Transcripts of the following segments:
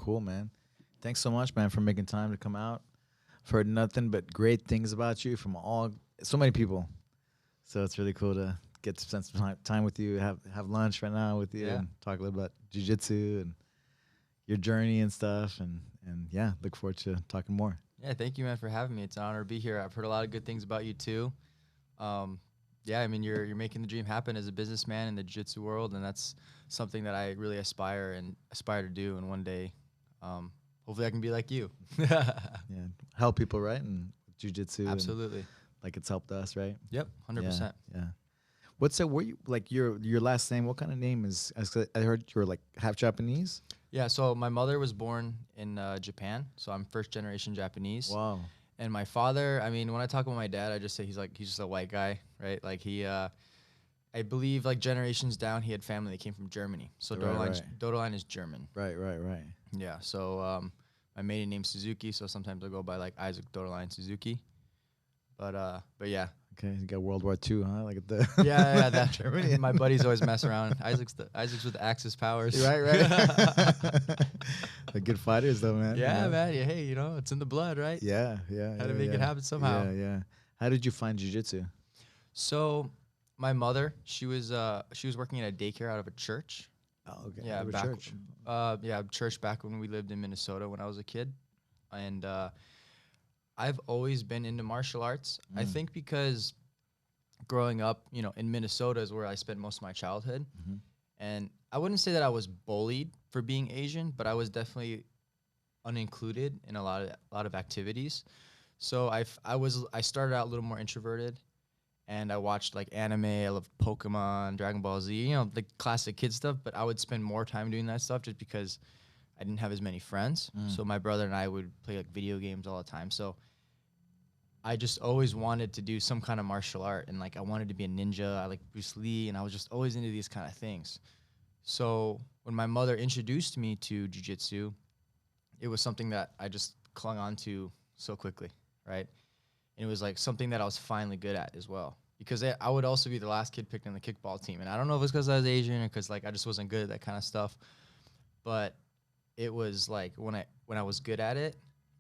Cool, man. Thanks so much, man, for making time to come out. I've heard nothing but great things about you from so many people. So it's really cool to get to spend some time with you, have lunch right now with you, and talk a little about jiu-jitsu and your journey and stuff. And yeah, look forward to talking more. Yeah, thank you, man, for having me. It's an honor to be here. I've heard a lot of good things about you too. Yeah, I mean, you're making the dream happen as a businessman in the jiu-jitsu world, and that's something that I really aspire to do. And one day, hopefully, I can be like you. Yeah, help people, right? And jiu-jitsu, absolutely, like it's helped us, right? Yep, 100%. Yeah. What's that? Were you like your last name? What kind of name is? I heard you were like half Japanese. Yeah, so my mother was born in Japan, so I'm first generation Japanese. Wow. And my father, I mean, when I talk about my dad, I just say he's just a white guy, right? Like I believe like generations down, he had family that came from Germany. So Doederlein is German. Right. Yeah. So my maiden name's Suzuki, so sometimes I go by like Isaac Doederlein Suzuki. But yeah. Okay, you got World War II, huh? Like the yeah, that Germany. My buddies always mess around. Isaac's with Axis powers. Right. They're good fighters, though, man. Yeah, man. Yeah, hey, it's in the blood, right? Yeah. Had to make it happen somehow. Yeah. How did you find jiu-jitsu? So, my mother, she was working at a daycare out of a church. Oh, okay. Yeah, church. Church back when we lived in Minnesota when I was a kid, and I've always been into martial arts. I think because growing up, in Minnesota is where I spent most of my childhood. And I wouldn't say that I was bullied for being Asian, but I was definitely unincluded in a lot of activities. So I started out a little more introverted, and I watched like anime. I loved Pokemon, Dragon Ball Z, the classic kid stuff, but I would spend more time doing that stuff just because I didn't have as many friends. So my brother and I would play like video games all the time. So I just always wanted to do some kind of martial art, and like I wanted to be a ninja. I like Bruce Lee, and I was just always into these kind of things. So when my mother introduced me to jiu-jitsu, it was something that I just clung on to so quickly, right? And it was like something that I was finally good at as well, because I would also be the last kid picked on the kickball team, and I don't know if it's because I was Asian or because like I just wasn't good at that kind of stuff, but it was like when I was good at it,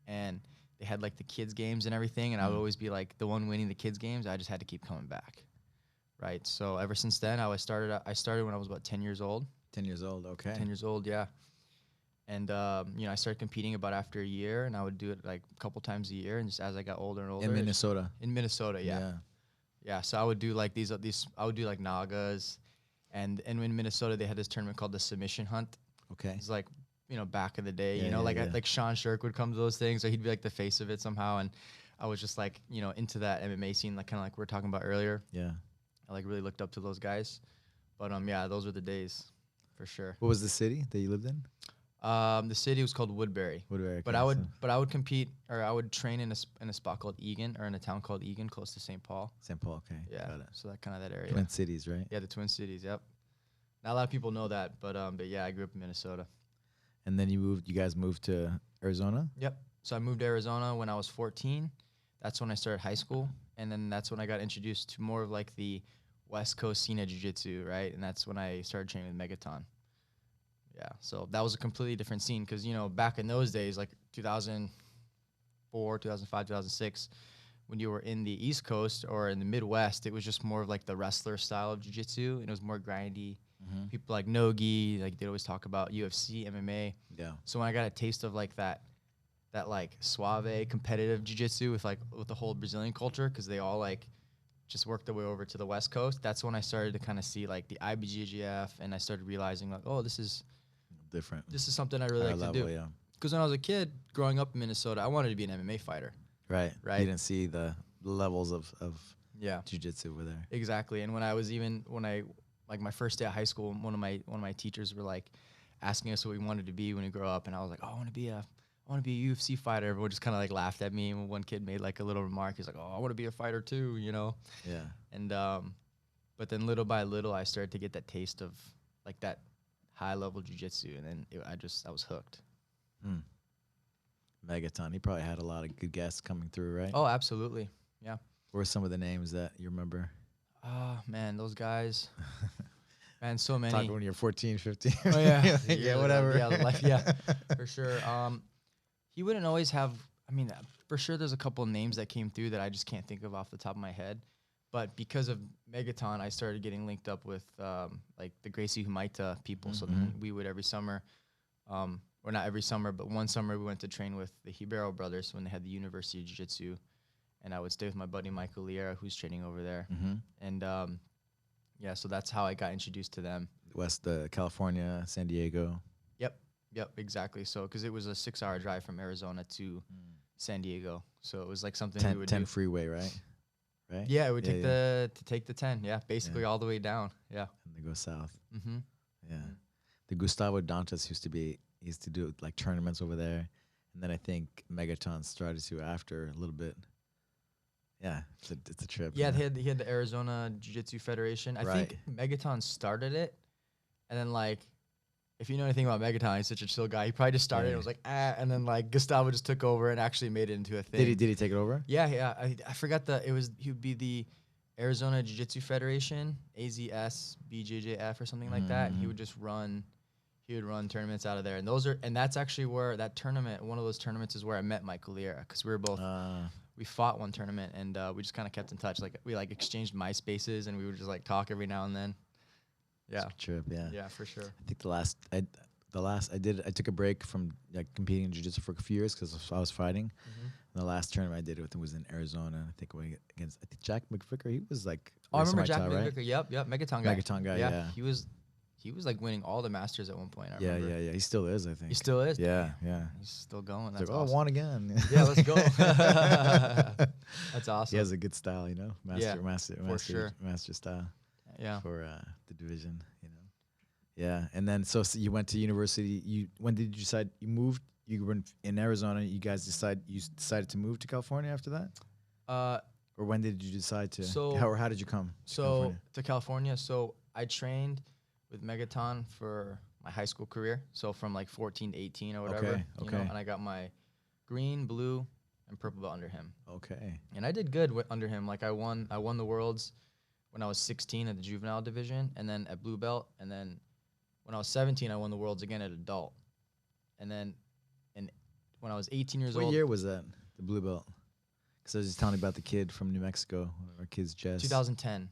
and they had like the kids games and everything, and I would always be like the one winning the kids games. I just had to keep coming back, right? So ever since then, I started when I was about 10 years old. 10 years old, okay. 10 years old, yeah. And I started competing about after a year, and I would do it like a couple times a year. And just as I got older and older, in Minnesota. In Minnesota, yeah. So I would do like these. I would do like nagas, and in Minnesota they had this tournament called the Submission Hunt. Okay. It's like, back in the day, like Sean Shirk would come to those things, or he'd be like the face of it somehow. And I was just like, into that MMA scene, like kind of like we were talking about earlier. Yeah. I like really looked up to those guys. But yeah, those were the days for sure. What was the city that you lived in? The city was called Woodbury. Woodbury. But I would compete, or I would train in a spot called Eagan, or in a town called Eagan, close to St. Paul. St. Paul, okay. Yeah. Got it. So that kind of that area. Twin Cities, right? Yeah, the Twin Cities. Yep. Not a lot of people know that, but yeah, I grew up in Minnesota. And then you guys moved to Arizona? Yep. So I moved to Arizona when I was 14. That's when I started high school. And then that's when I got introduced to more of like the West Coast scene of jiu-jitsu, right? And that's when I started training with Megaton. Yeah. So that was a completely different scene because, back in those days, like 2004, 2005, 2006, when you were in the East Coast or in the Midwest, it was just more of like the wrestler style of jiu-jitsu, and it was more grindy. People like Nogi, like they always talk about UFC, MMA. Yeah. So when I got a taste of like that like suave competitive jiu-jitsu with the whole Brazilian culture, because they all like just worked their way over to the West Coast, that's when I started to kind of see like the IBJJF, and I started realizing like, oh, this is different. This is something I really like to do. Yeah. Because when I was a kid growing up in Minnesota, I wanted to be an MMA fighter. Right. You didn't see the levels of jiu-jitsu over there. Exactly. And like my first day of high school, one of my teachers were like asking us what we wanted to be when we grow up, and I was like, oh, I want to be a UFC fighter. Everyone just kind of like laughed at me, and one kid made like a little remark. He's like, oh, I want to be a fighter too, Yeah. And but then little by little, I started to get that taste of like that high level jiu-jitsu, and then I was hooked. Megaton, he probably had a lot of good guests coming through, right? Oh, absolutely. Yeah. What were some of the names that you remember? Oh, man, those guys. Man, so many. Talking when you're 14, 15. Oh yeah, Yeah, whatever. Yeah, life, yeah, for sure. He wouldn't always have. I mean, for sure, there's a couple of names that came through that I just can't think of off the top of my head. But because of Megaton, I started getting linked up with like the Gracie Humaita people. So then we would every summer, or not every summer, but one summer we went to train with the Ribeiro brothers when they had the University of Jiu-Jitsu, and I would stay with my buddy Michael Liera, who's training over there. And yeah, so that's how I got introduced to them. West California, San Diego. Yep, exactly. So, because it was a 6-hour drive from Arizona to San Diego, so it was like something we would 10 do. freeway, right? Right. Yeah, it would take the 10. Yeah, basically all the way down. Yeah. And they go south. Mm-hmm. Yeah. The Gustavo Dantas used to do like tournaments over there, and then I think Megaton started to after a little bit. Yeah, it's a trip. Yeah, he had the Arizona Jiu-Jitsu Federation. I think Megaton started it, and then like, if you know anything about Megaton, he's such a chill guy. He probably just started. It was like and then like Gustavo just took over and actually made it into a thing. Did he take it over? Yeah. I forgot he would be the Arizona Jiu-Jitsu Federation, AZS, BJJF or something like that. And he would just run tournaments out of there. And that's actually where that tournament, one of those tournaments is where I met Michael Liera, because we were both we fought one tournament, and we just kind of kept in touch. Like we like exchanged MySpaces, and we would just like talk every now and then. Yeah. Trip, yeah. Yeah, for sure. I think I took a break from like competing in jiu-jitsu for a few years because I was fighting. And the last tournament I did with him was in Arizona. I think against Jack McVicker. He was like, I remember Jack McVicker. Yep, Megaton guy. Megaton guy, yeah. He was like winning all the Masters at one point. I remember. Yeah. He still is, I think. He still is. Yeah. He's still going. That's That's like, awesome. I won again. Yeah, let's go. That's awesome. He has a good style, you know, master style. Yeah. For the division, you know. Yeah, and then so you went to university. When did you decide you moved? You were in Arizona. You decided to move to California after that? Or when did you decide to? How did you come? To California. So I trained with Megaton for my high school career. So from like 14 to 18 or whatever. You know, and I got my green, blue, and purple belt under him. Okay. And I did good under him. Like I won the worlds when I was 16 at the juvenile division, and then at blue belt, and then when I was 17, I won the worlds again at adult. And then when I was 18 years old. What year was that, the blue belt? Because I was just telling you about the kid from New Mexico, our kid's Jess. 2010.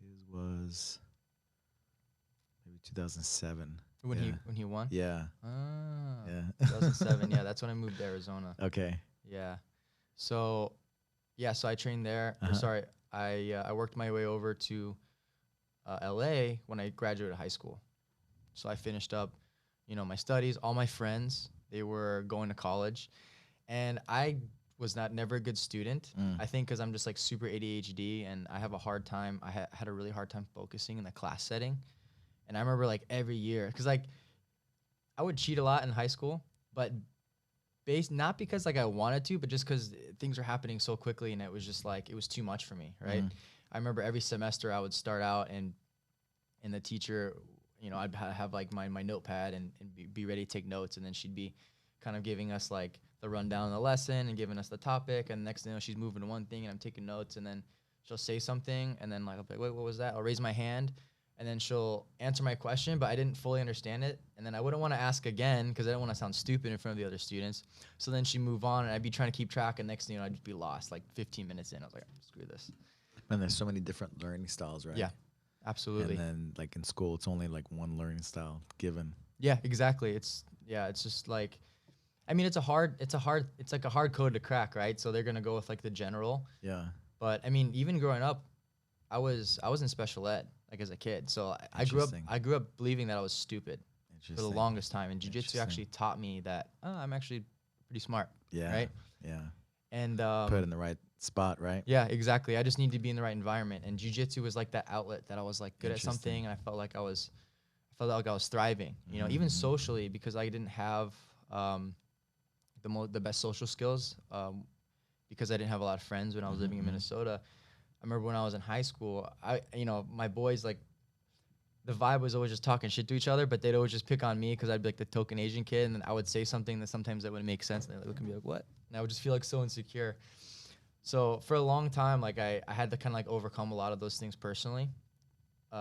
His was maybe 2007. When he won? Yeah. Yeah. 2007. Yeah, that's when I moved to Arizona. Okay. Yeah. So I trained there. Sorry, I worked my way over to LA when I graduated high school. So I finished up, my studies. All my friends, they were going to college, and I was never a good student. I think because I'm just like super ADHD, and I have a hard time. I had a really hard time focusing in the class setting. And I remember like every year, because like I would cheat a lot in high school, but not because like I wanted to, but just because things were happening so quickly, and it was just like it was too much for me, right? I remember every semester I would start out, and the teacher, I'd have like my notepad and be ready to take notes, and then she'd be kind of giving us like the rundown of the lesson and giving us the topic, and next thing you know, she's moving to one thing and I'm taking notes, and then she'll say something, and then like I'll be like, wait, what was that? I'll raise my hand, and then she'll answer my question, but I didn't fully understand it, and then I wouldn't want to ask again because I didn't want to sound stupid in front of the other students. So then she'd move on, and I'd be trying to keep track, and next thing you know, I'd just be lost. Like 15 minutes in, I was like, screw this. And there's so many different learning styles, right? Yeah, absolutely. And then like in school, it's only like one learning style given. Yeah, exactly. It's just like, I mean, it's like a hard code to crack, right? So they're gonna go with like the general. Yeah. But I mean, even growing up, I was in special ed like as a kid. So I grew up believing that I was stupid for the longest time, and jiu-jitsu actually taught me that I'm actually pretty smart. Yeah. Right. Yeah. And put it in the right spot, right? Yeah, exactly. I just need to be in the right environment, and jiu-jitsu was like that outlet that I was like good at something, and I felt like I was thriving. Even socially, because I didn't have the best social skills, because I didn't have a lot of friends when I was living in Minnesota. I remember when I was in high school, my boys, like, the vibe was always just talking shit to each other, but they'd always just pick on me because I'd be like the token Asian kid, and then I would say something that sometimes that wouldn't make sense, and they'd look at me like, what? And I would just feel like so insecure. So for a long time, like I had to kind of like overcome a lot of those things personally.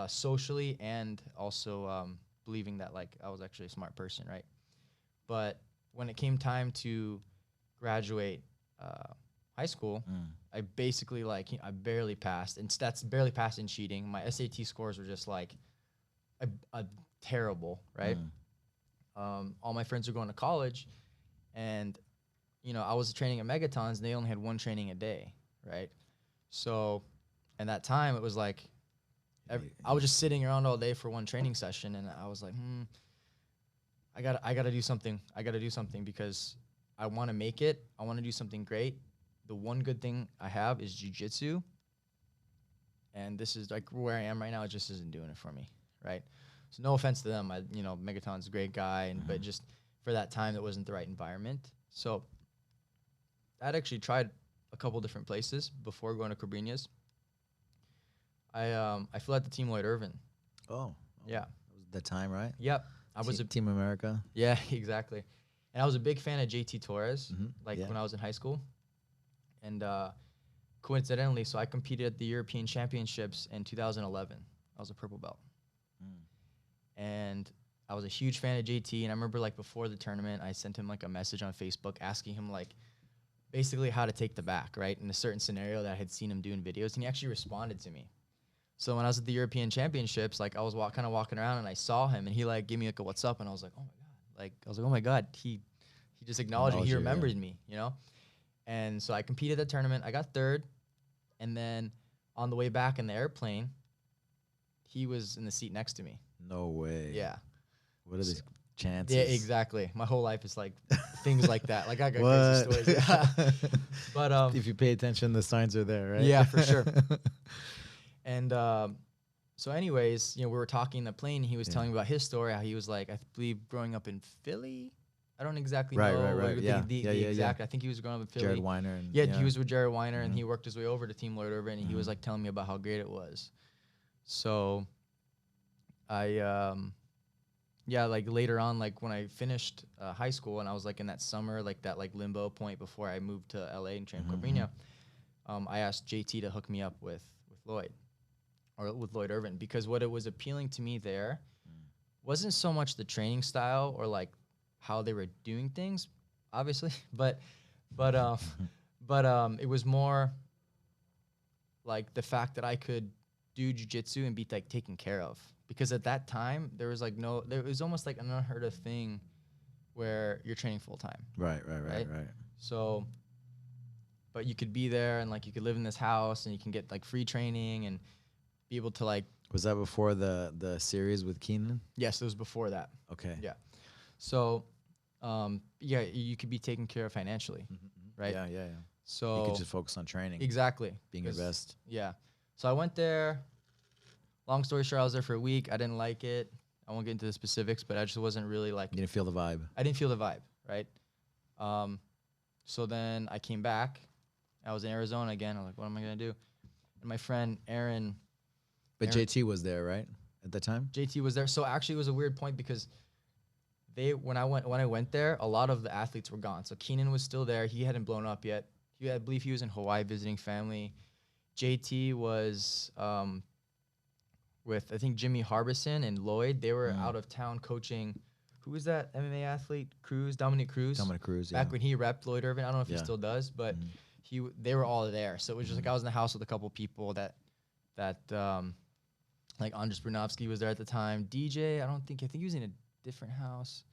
socially and also believing that like I was actually a smart person, right? But when it came time to graduate high school, I basically like I barely passed, and that's barely passed in cheating. My SAT scores were just like a terrible, right? All my friends were going to college, and you know I was training at Megatons, and they only had one training a day, right? So, in that time, it was like I was just sitting around all day for one training session, and I was like, I gotta do something. I gotta do something because I want to make it. I want to do something great. The one good thing I have is jiu-jitsu, and this is like where I am right now. It just isn't doing it for me, right? So no offense to them. Megaton's a great guy, and but just for that time, it wasn't the right environment. So I'd actually tried a couple different places before going to Cobrinha's. I flew out to Team Lloyd Irvin. Oh. Yeah. That was the time, right? Yep. I was Team America. Yeah, exactly. And I was a big fan of JT Torres, when I was in high school. And coincidentally, so I competed at the European Championships in 2011. I was a purple belt. And I was a huge fan of JT. And I remember like before the tournament, I sent him like a message on Facebook asking him like basically how to take the back, right? In a certain scenario that I had seen him do in videos. And he actually responded to me. So when I was at the European Championships, like I was kind of walking around and I saw him and he like gave me like a what's up, and I was like, oh my god, oh my god, he just acknowledged me, he remembered me, you know. And so I competed that tournament, I got third, and then on the way back in the airplane, he was in the seat next to me. No way. Yeah. What are these chances? Yeah, exactly. My whole life is like things like that. Like I got crazy stories. Yeah. But if you pay attention, the signs are there, right? Yeah, for sure. And so anyways, we were talking in the plane. He was telling me about his story, how he was like, I believe, growing up in Philly. I don't exactly know. Right. The exact. I think he was growing up in Philly. Jared Weiner. And, he was with Jared Weiner, and he worked his way over to Team Lloyd Irvin, and he was like telling me about how great it was. So I, like later on, like when I finished high school and I was like in that summer, like that like limbo point before I moved to LA and trained Cobrinha, I asked JT to hook me up with Lloyd. Or with Lloyd Irvin, because what it was appealing to me there wasn't so much the training style or like how they were doing things, obviously, but it was more like the fact that I could do jiu-jitsu and be like taken care of. Because at that time there was almost like an unheard of thing where you're training full time. Right. So, but you could be there and like you could live in this house and you can get like free training and be able to like. Was that before the series with Keenan? Yes, it was before that. Okay. Yeah. So, you could be taken care of financially, right? Yeah. So you could just focus on training. Exactly. Being your best. Yeah. So I went there. Long story short, I was there for a week. I didn't like it. I won't get into the specifics, but I just wasn't really like. You didn't feel the vibe. I didn't feel the vibe, right? So then I came back. I was in Arizona again. I was like, what am I gonna do? And my friend Aaron. But JT was there, right? At the time? JT was there. So actually it was a weird point because when I went there, a lot of the athletes were gone. So Keenan was still there. He hadn't blown up yet. I believe he was in Hawaii visiting family. JT was with, I think, Jimmy Harbison and Lloyd. They were out of town coaching. Who was that MMA athlete? Dominic Cruz. Dominic Cruz, yeah. Back when he repped Lloyd Irvin. I don't know if he still does, but they were all there. So it was just like I was in the house with a couple people that like Andres Brunovsky was there at the time. DJ, I think he was in a different house.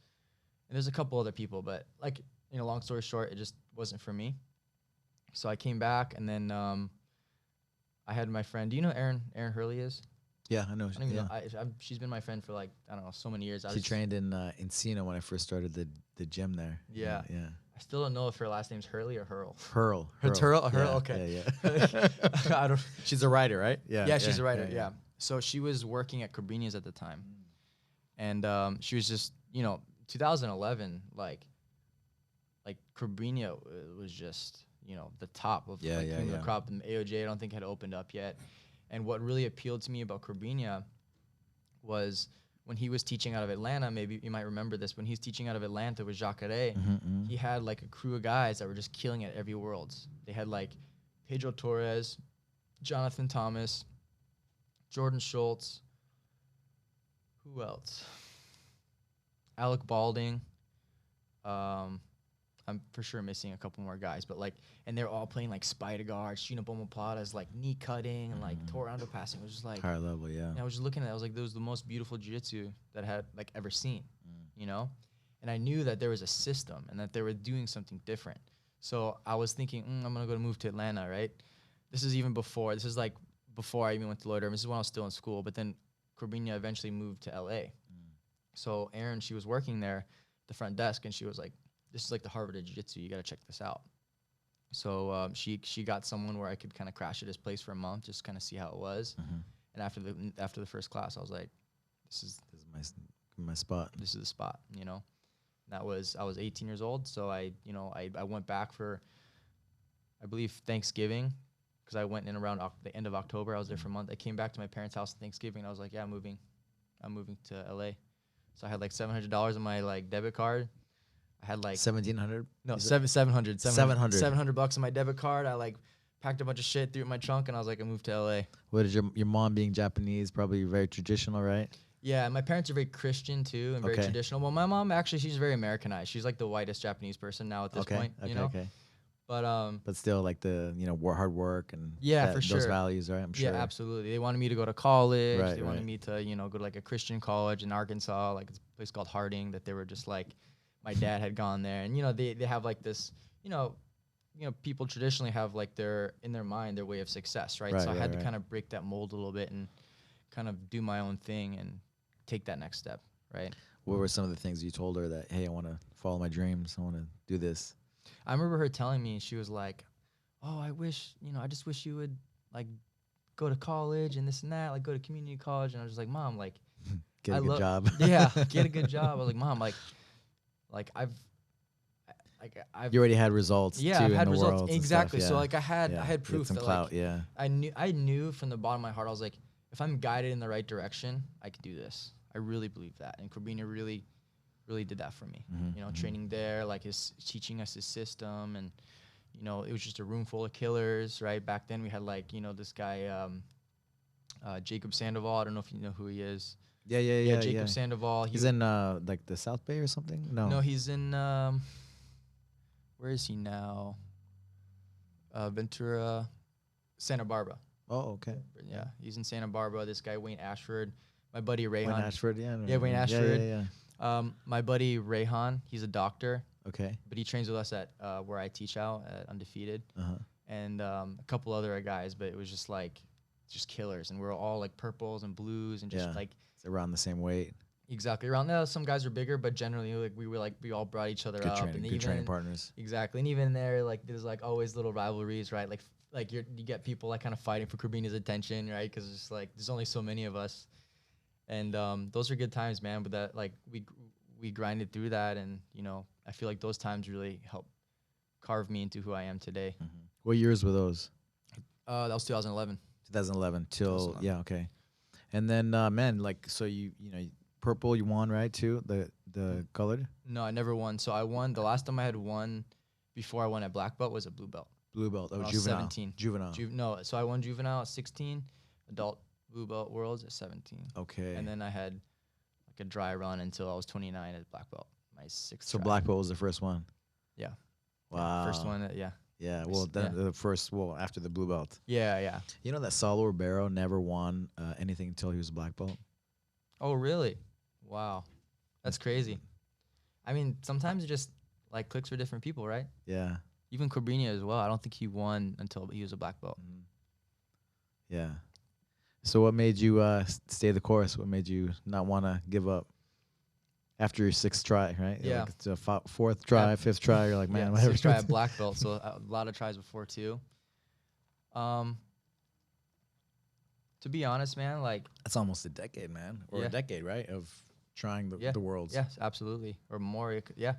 And there's a couple other people, but like, long story short, it just wasn't for me. So I came back, and then I had my friend. Do you know Erin Hurley is? Yeah, I know. I don't even know. She's been my friend for like, I don't know, so many years. She trained in Encino when I first started the gym there. Yeah. I still don't know if her last name's Hurley or Hurl. Hurl. It's Hurl? Okay. Yeah. She's a writer, right? Yeah, she's a writer, yeah. So she was working at Cobrinha's at the time. And she was just, 2011, like Cobrinha was just, the top of the crop. And AOJ, I don't think had opened up yet. And what really appealed to me about Cobrinha was when he was teaching out of Atlanta, maybe you might remember this, when he was teaching out of Atlanta with Jacare, he had like a crew of guys that were just killing it every Worlds. They had like Pedro Torres, Jonathan Thomas, Jordan Schultz, Who else? Alec Balding. I'm for sure missing a couple more guys, but like, and they're all playing like spider guards, Shina Bomoplata's like knee cutting and like Torando passing. It was just like higher level, yeah. And I was just looking at it, I was like, that was the most beautiful jiu-jitsu that I had like ever seen, you know? And I knew that there was a system and that they were doing something different. So I was thinking, I'm going to go move to Atlanta, right? This is even before. This is like before I even went to Doederlein. This is when I was still in school. But then Cobrinha eventually moved to LA. So Erin, she was working there at the front desk, and she was like, this is like the Harvard of Jiu-Jitsu. You got to check this out. So she got someone where I could kind of crash at his place for a month, just kind of see how it was. And after the first class, I was like, this is my spot. This is the spot, you know. I was 18 years old, so I went back for, I believe, Thanksgiving, because I went in around the end of October. I was there for a month. I came back to my parents' house on Thanksgiving, and I was like, yeah, I'm moving to LA. So I had like $700 on my like debit card. I had like 1,700. No, 700. 700 bucks on my debit card. I like packed a bunch of shit, threw it in my trunk, and I was like, I moved to LA. What is your mom being Japanese? Probably very traditional, right? Yeah, my parents are very Christian too and very traditional. Well, my mom actually, she's very Americanized. She's like the whitest Japanese person now at this point, you know. But still like the hard work and for sure those values, right? I'm sure. Yeah, absolutely. They wanted me to go to college. Right, they wanted me to go to like a Christian college in Arkansas, like a place called Harding. That they were just like, my dad had gone there, and they have like this, people traditionally have like in their mind their way of success, right? So I had to kind of break that mold a little bit and kind of do my own thing and take that next step, right? What were some of the things you told her that, hey, I want to follow my dreams, I want to do this? I remember her telling me, she was like, oh, I just wish you would like go to college and this and that, like go to community college. And I was just like, Mom, like get a good job. Yeah, get a good job. I was like, Mom, like I've you already had results. Yeah, too, I've had results exactly. So like I had proof some that clout, like I knew from the bottom of my heart, I was like, if I'm guided in the right direction, I could do this. I really believe that. And Cobrinha really did that for me. Training there, like teaching us his system, and it was just a room full of killers, right? Back then we had like this guy Jacob Sandoval. I don't know if you know who he is. Yeah. Jacob Sandoval. He's in like the South Bay or something. No, he's in where is he now? Ventura, Santa Barbara. Oh, okay. Yeah, he's in Santa Barbara. This guy Wayne Ashford, my buddy Rayhan. Wayne Ashford, Wayne Ashford. Yeah. My buddy Rayhan, he's a doctor. Okay. But he trains with us at where I teach out at Undefeated, and a couple other guys. But it was just killers, and we were all like purples and blues, and just like it's around the same weight. Exactly around there. Some guys are bigger, but generally like we all brought each other up. Good training partners. Exactly, and even there, like there's like always little rivalries, right? Like you get people like kind of fighting for Cobrinha's attention, right? Because it's just like there's only so many of us, and those are good times, man. But that like we grinded through that, and I feel like those times really helped carve me into who I am today. What years were those? That was 2011. 2011 till okay. And then man, like so purple you won, right? Too the colored. No, I never won. So I won the last time I had won before I won at black belt was a blue belt. Blue belt. Oh, juvenile. 17. Juvenile. No, so I won juvenile at 16, adult blue belt worlds at 17. Okay. And then I had like a dry run until I was 29 at black belt. My sixth. So try. black belt was the first one. Yeah. Wow. First one. Yeah. Yeah. Well, then the first. Well, after the blue belt. Yeah. You know that Saulo Ribeiro never won anything until he was a black belt. Oh, really? Wow. That's crazy. I mean, sometimes it just like clicks for different people, right? Yeah. Even Cobrinha as well. I don't think he won until he was a black belt. Yeah. So what made you stay the course? What made you not want to give up after your sixth try, right? Yeah. Like it's a fourth try, fifth try. You're like, man, whatever. Sixth try at black belt, so a lot of tries before too. To be honest, man, like that's almost a decade, man, or a decade, right, of trying the worlds. Yes, absolutely, or more. Yeah.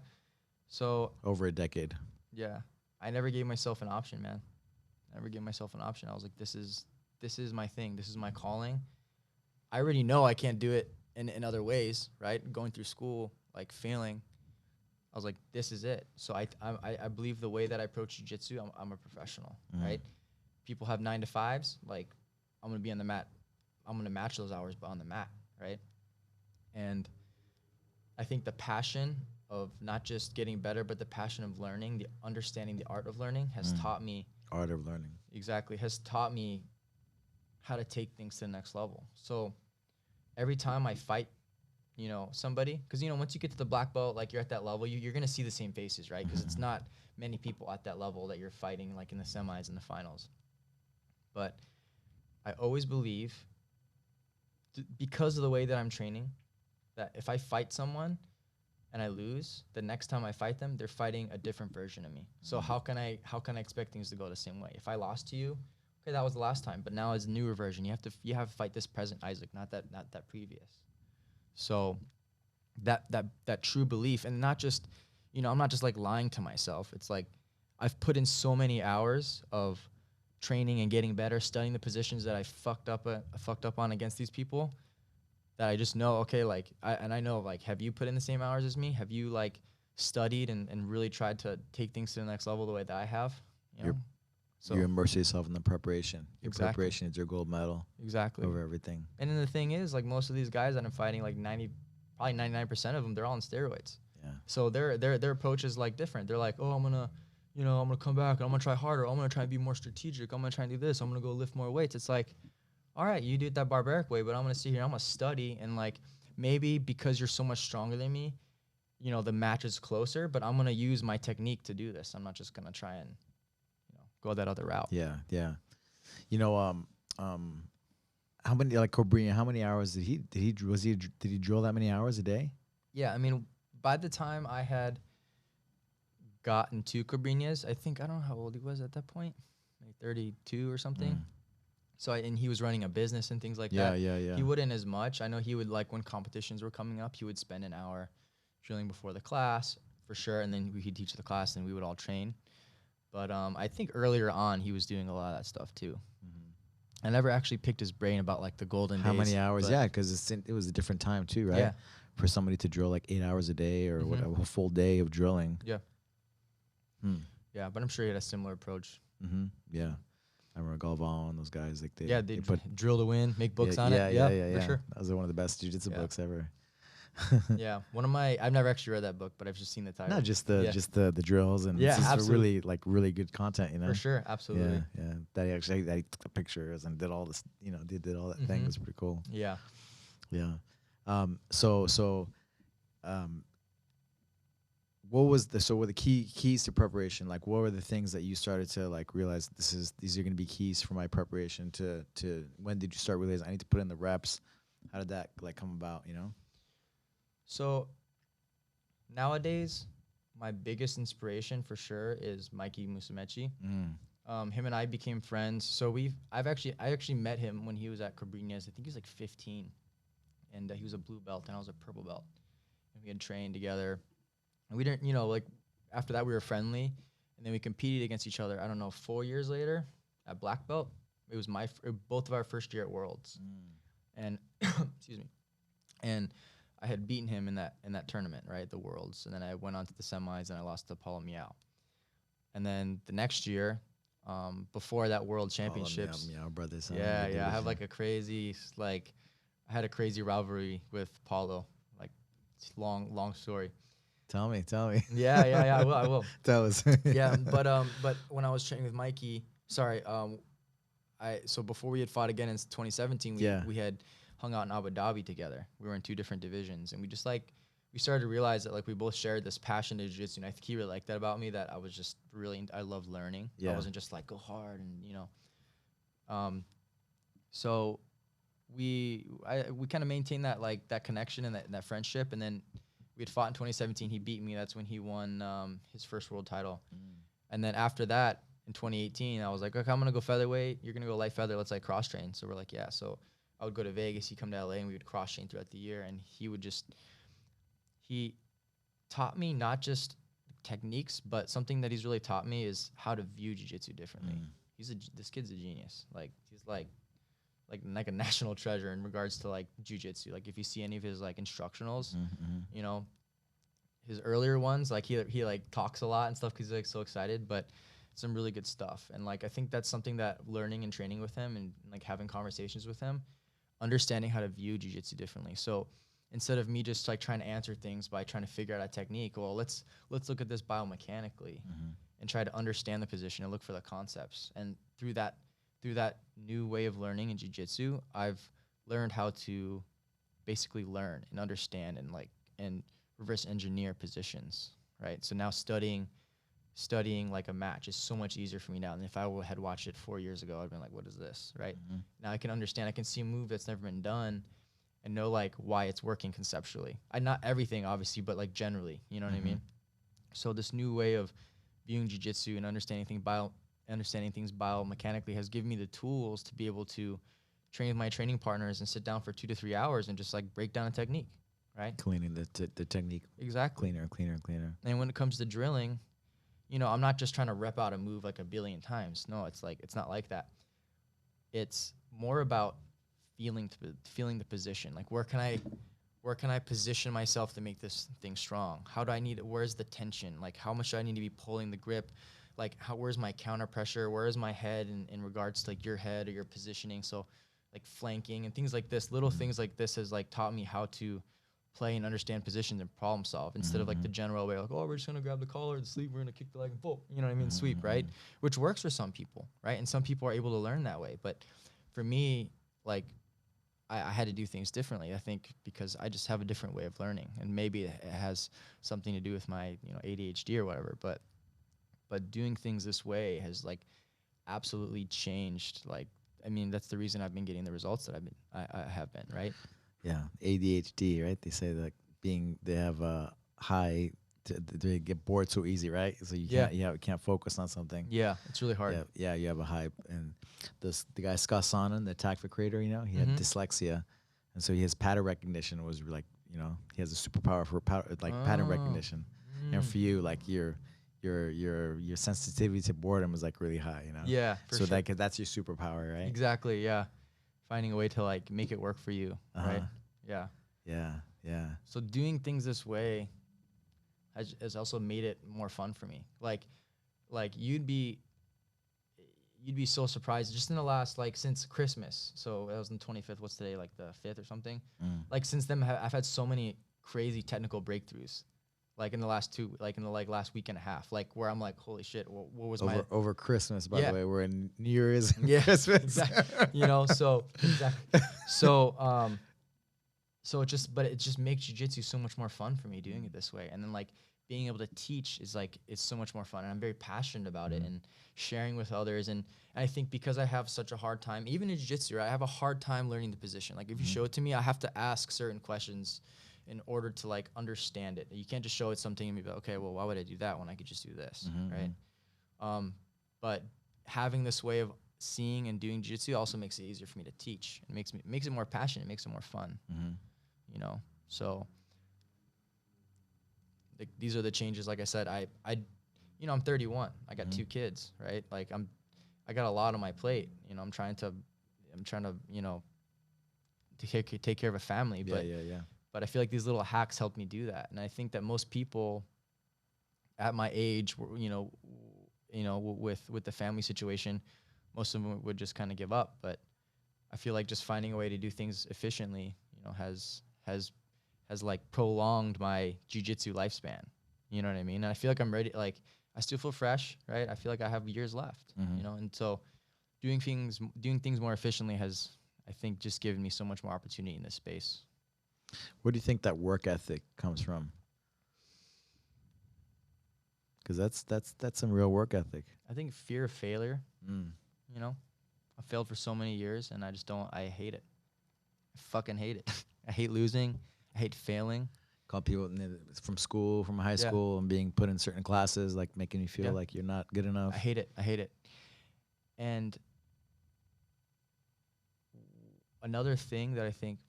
So over a decade. Yeah, I never gave myself an option, man. Never gave myself an option. I was like, this is my thing. This is my calling. I already know I can't do it in other ways, right? Going through school, like failing. I was like, this is it. So I believe the way that I approach jiu-jitsu, I'm a professional, right? People have 9 to 5s. Like, I'm going to be on the mat. I'm going to match those hours, but on the mat, right? And I think the passion of not just getting better, but the passion of learning, the understanding the art of learning has taught me. Art of learning. Exactly. Has taught me how to take things to the next level. So every time I fight, you know, somebody, because, you know, once you get to the black belt, like you're at that level, you're going to see the same faces, right? Because it's not many people at that level that you're fighting, like in the semis and the finals. But I always believe, because of the way that I'm training, that if I fight someone and I lose, the next time I fight them, they're fighting a different version of me. So how can I expect things to go the same way? If I lost to you, okay, that was the last time, but now it's a newer version. You have to fight this present Isaac, not that previous. So that true belief, and not just, you know, I'm not just like lying to myself. It's like I've put in so many hours of training and getting better, studying the positions that I fucked up on against these people, that I just know, okay, like, I know, like, have you put in the same hours as me? Have you, like, studied and really tried to take things to the next level the way that I have? You know? So you immerse yourself in the preparation. Your Exactly. preparation is your gold medal. Exactly. Over everything. And then the thing is, like, most of these guys that I'm fighting, like probably 99% of them, they're all on steroids. Yeah. So their approach is, like, different. They're like, oh, I'm gonna come back and I'm gonna try harder. I'm gonna try and be more strategic. I'm gonna try and do this. I'm gonna go lift more weights. It's like, all right, you do it that barbaric way, but I'm gonna sit here, I'm gonna study, and, like, maybe because you're so much stronger than me, you know, the match is closer, but I'm gonna use my technique to do this. I'm not just gonna try and, you know, go that other route. Yeah, yeah. You know, how many, like Cobrinha, how many hours did he drill that many hours a day? Yeah, I mean, by the time I had gotten to Cobrinha's, I don't know how old he was at that point, maybe 32 or something. So and he was running a business and things like that. Yeah. He wouldn't as much. I know he would, like, when competitions were coming up, he would spend an hour drilling before the class for sure, and then he'd teach the class and we would all train. But I think earlier on he was doing a lot of that stuff too. I never actually picked his brain about, like, the golden How days. many hours? Yeah, because it was a different time too, right? Yeah. For somebody to drill like 8 hours a day or whatever, a full day of drilling. Yeah. Yeah, but I'm sure he had a similar approach. Yeah. I remember Galvan, those guys, like they put drill to win, make books yeah, on it. Yeah, for sure. That was one of the best jiu-jitsu books ever. Yeah, I've never actually read that book, but I've just seen the title. Not just the drills, and yeah, it's just absolutely. really good content, you know. For sure, absolutely. Yeah. That he took the pictures and did all this, you know, did all that thing. It was pretty cool. Yeah. Yeah. What was what were the keys to preparation? Like, what were the things that you started to, like, realize these are going to be keys for my preparation to when did you start realizing I need to put in the reps? How did that, like, come about, you know? So nowadays, my biggest inspiration for sure is Mikey Musumeci. Him and I became friends. So I actually met him when he was at Cobrinha's. I think he was like 15, and he was a blue belt and I was a purple belt, and we had trained together. And we didn't, you know, like, after that we were friendly, and then we competed against each other. I don't know, 4 years later at black belt. It was both of our first year at Worlds, and excuse me, and I had beaten him in that tournament, right, the Worlds, and then I went on to the semis and I lost to Paulo Miao. And then the next year, before that World Championships, Miao brothers. yeah, I have like a crazy, like, I had a crazy rivalry with Paulo, like, it's long story. Tell me. Yeah, I will. Tell us. Yeah, but when I was training with Mikey, so before we had fought again in 2017, we had hung out in Abu Dhabi together. We were in 2 different divisions, and we just, like, we started to realize that, like, we both shared this passion to jiu-jitsu, and I think he really liked that about me, that I was just really, I loved learning. I wasn't just like, go hard and, you know. So we kind of maintained that, like, that connection and that friendship, and then we had fought in 2017. He beat me. That's when he won his first world title. And then after that, in 2018, I was like, okay, I'm going to go featherweight. You're going to go light feather. Let's, like, cross train. So we're like, yeah. So I would go to Vegas. He'd come to LA, and we would cross train throughout the year. And he taught me not just techniques, but something that he's really taught me is how to view jiu-jitsu differently. This kid's a genius. Like, he's like a national treasure in regards to, like, jiu-jitsu. Like, if you see any of his, like, instructionals, you know, his earlier ones, like, he like talks a lot and stuff because he's, like, so excited, but some really good stuff. And, like, I think that's something that learning and training with him and, like, having conversations with him, understanding how to view jiu-jitsu differently. So instead of me just like trying to answer things by trying to figure out a technique, well, let's look at this biomechanically and try to understand the position and look for the concepts. And through that new way of learning in jiu-jitsu, I've learned how to basically learn and understand and reverse engineer positions, right? So now studying like a match is so much easier for me now than if I had watched it 4 years ago. I'd been like, what is this, right? Now I can understand, I can see a move that's never been done and know like why it's working conceptually. Not everything obviously, but like generally, you know what I mean? So this new way of viewing jiu-jitsu and understanding things biomechanically has given me the tools to be able to train with my training partners and sit down for 2 to 3 hours and just like break down a technique, right? Cleaning the technique. Exactly. Cleaner. And when it comes to drilling, you know, I'm not just trying to rep out a move like a billion times. No, it's not like that. It's more about feeling the position. Like where can I position myself to make this thing strong? Where's the tension? Like how much do I need to be pulling the grip? Like where's my counter pressure? Where is my head in regards to like your head or your positioning? So like flanking and things like this, little things like this has like taught me how to play and understand positions and problem solve instead of like the general way, like, oh, we're just gonna grab the collar, the sleeve, we're gonna kick the leg and pull, you know what I mean, sweep, right? Which works for some people, right? And some people are able to learn that way. But for me, like I had to do things differently, I think, because I just have a different way of learning. And maybe it has something to do with my, you know, ADHD or whatever, but doing things this way has like absolutely changed. Like, I mean, that's the reason I've been getting the results that I have been, right? Yeah, ADHD, right? They say that they have a high, they get bored so easy, right? So you can't focus on something. Yeah, it's really hard. Yeah, you have a high. And the guy Scott Sonnen, the Tactic creator, you know, he had dyslexia, and so his pattern recognition was like, you know, he has a superpower for pattern recognition, and for you, like your sensitivity to boredom is like really high, you know. Yeah, so sure. That's your superpower, right? Exactly. Yeah, finding a way to like make it work for you, right? Yeah. So doing things this way has also made it more fun for me. Like you'd be so surprised just in the last, like, since Christmas. So that was on the 25th. What's today? Like the 5th or something. Like since then, I've had so many crazy technical breakthroughs. Like in the last last week and a half, like where I'm like, holy shit, what was over Christmas? By the way, we're in New Year's. Christmas. Exactly. You know, so exactly. So it just makes jiu-jitsu so much more fun for me doing it this way. And then like being able to teach is like, it's so much more fun. And I'm very passionate about it and sharing with others. And I think because I have such a hard time, even in jiu-jitsu, right, I have a hard time learning the position. Like if you show it to me, I have to ask certain questions in order to like understand it. You can't just show it something and be like, okay, well, why would I do that when I could just do this, right? But having this way of seeing and doing jiu-jitsu also makes it easier for me to teach. It makes it more passionate. It makes it more fun. You know, so these are the changes. Like I said, I'm 31. I got 2 kids, right? Like I got a lot on my plate. You know, I'm trying to, you know, to take care of a family. But I feel like these little hacks help me do that. And I think that most people at my age, you know, with the family situation, most of them would just kind of give up. But I feel like just finding a way to do things efficiently, you know, has like prolonged my jiu-jitsu lifespan. You know what I mean? And I feel like I'm ready. Like I still feel fresh, right? I feel like I have years left, you know? And so doing things more efficiently has, I think, just given me so much more opportunity in this space. Where do you think that work ethic comes from? Because that's some real work ethic. I think fear of failure. You know, I failed for so many years, and I hate it. I fucking hate it. I hate losing. I hate failing. Call people from school, from high school, and being put in certain classes, like making you feel like you're not good enough. I hate it. And another thing that I think,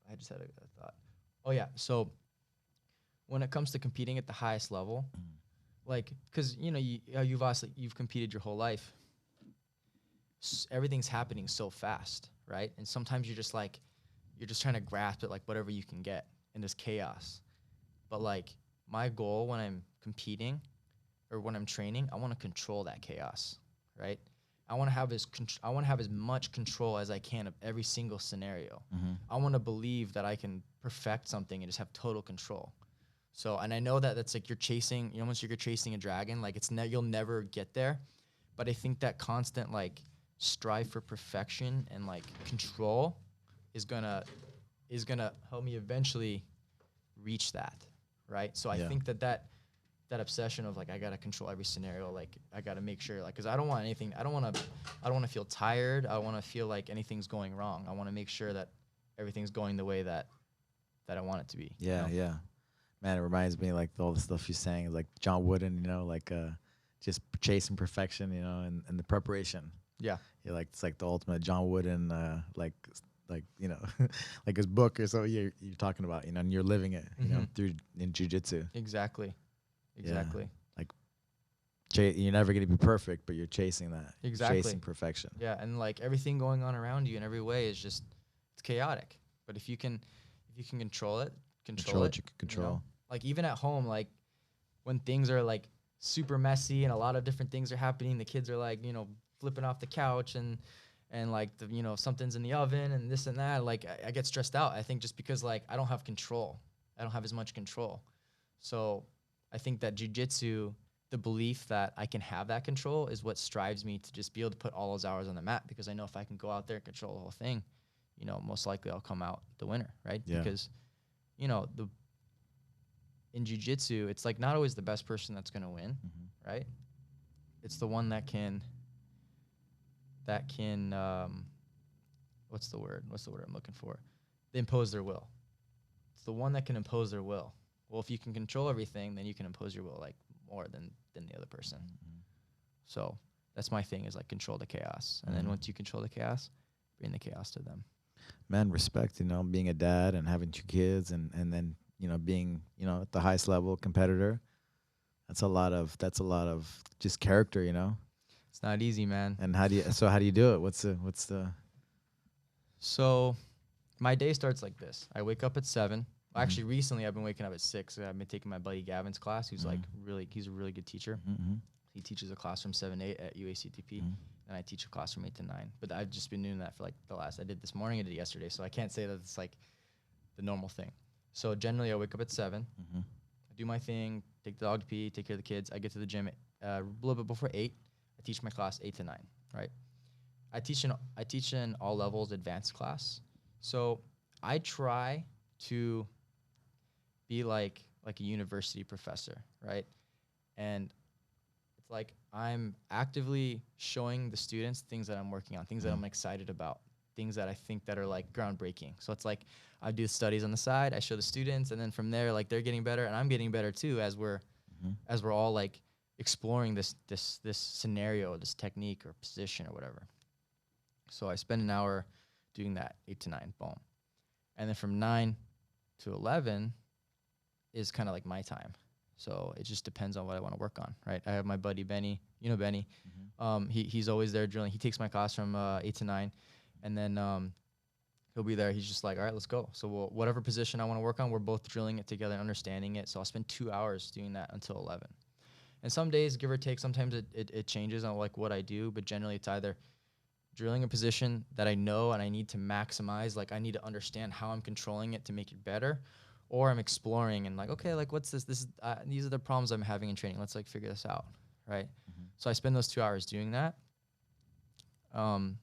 I just had a thought. Oh yeah, so when it comes to competing at the highest level, like, because you know you've competed your whole life. Everything's happening so fast, right? And sometimes you're just trying to grasp at like whatever you can get in this chaos. But like my goal when I'm competing or when I'm training, I want to control that chaos, right? I want to have I want to have as much control as I can of every single scenario. I want to believe that I can perfect something and just have total control. So, and I know that that's like you're chasing, you know, once you're chasing a dragon, like you'll never get there. But I think that constant like strive for perfection and like control is gonna help me eventually reach that, right? So I think that obsession of like I gotta control every scenario, like I gotta make sure, like, because I don't want anything. I don't want to feel tired. I want to feel like anything's going wrong. I want to make sure that everything's going the way that I want it to be. Yeah, you know? yeah. Man, it reminds me like all the stuff you're saying, like John Wooden, you know, like just chasing perfection, you know, and the preparation. Yeah. You're like, it's like the ultimate John Wooden, like you know, like his book or so you're talking about, you know, and you're living it, you know, through in jiu-jitsu. Exactly. Yeah. Like you're never gonna be perfect, but you're chasing that. Exactly. Chasing perfection. Yeah, and like everything going on around you in every way is just it's chaotic. But if you can control it, control it. You can control. You know? Like even at home, like when things are like super messy and a lot of different things are happening, the kids are like, you know, flipping off the couch and like the, you know, something's in the oven and this and that. Like I get stressed out. I think just because like I don't have control. I don't have as much control. So I think that jiu-jitsu, the belief that I can have that control is what strives me to just be able to put all those hours on the mat, because I know if I can go out there and control the whole thing, you know, most likely I'll come out the winner, right? Yeah. Because, you know, in jiu-jitsu, it's like not always the best person that's going to win, right? It's the one that can what's the word I'm looking for? They impose their will. It's the one that can impose their will. Well, if you can control everything, then you can impose your will like more than the other person. So that's my thing, is like control the chaos. And then once you control the chaos, bring the chaos to them. Man, respect, you know, being a dad and having 2 kids and then, you know, being, you know, at the highest level competitor. That's a lot of just character, you know. It's not easy, man. And how do you do it? What's the So my day starts like this. I wake up at 7. Actually, recently I've been waking up at 6. I've been taking my buddy Gavin's class, who's like he's a really good teacher. He teaches a class from 7 to 8 at UACTP, and I teach a class from 8 to 9. But I've just been doing that for like I did this morning, I did yesterday, so I can't say that it's like the normal thing. So generally I wake up at 7, I do my thing, take the dog to pee, take care of the kids. I get to the gym a little bit before 8. I teach my class 8 to 9, right? I teach in all levels advanced class. So I try to be like a university professor, right? And it's like I'm actively showing the students things that I'm working on, things that I'm excited about, things that I think that are like groundbreaking. So it's like I do studies on the side, I show the students, and then from there, like they're getting better and I'm getting better too, as we're all like exploring this scenario, this technique or position or whatever. So I spend an hour doing that, 8 to 9, boom. And then from 9 to 11 is kind of like my time. So it just depends on what I want to work on, right? I have my buddy Benny, you know Benny. He's always there drilling. He takes my class from 8 to 9, and then he'll be there. He's just like, all right, let's go. So whatever position I want to work on, we're both drilling it together, understanding it. So I'll spend 2 hours doing that until 11. And some days, give or take, sometimes it changes on like what I do, but generally it's either drilling a position that I know and I need to maximize, like I need to understand how I'm controlling it to make it better, or I'm exploring and like, okay, like what's this? These are the problems I'm having in training. Let's like figure this out, right? So I spend those 2 hours doing that. And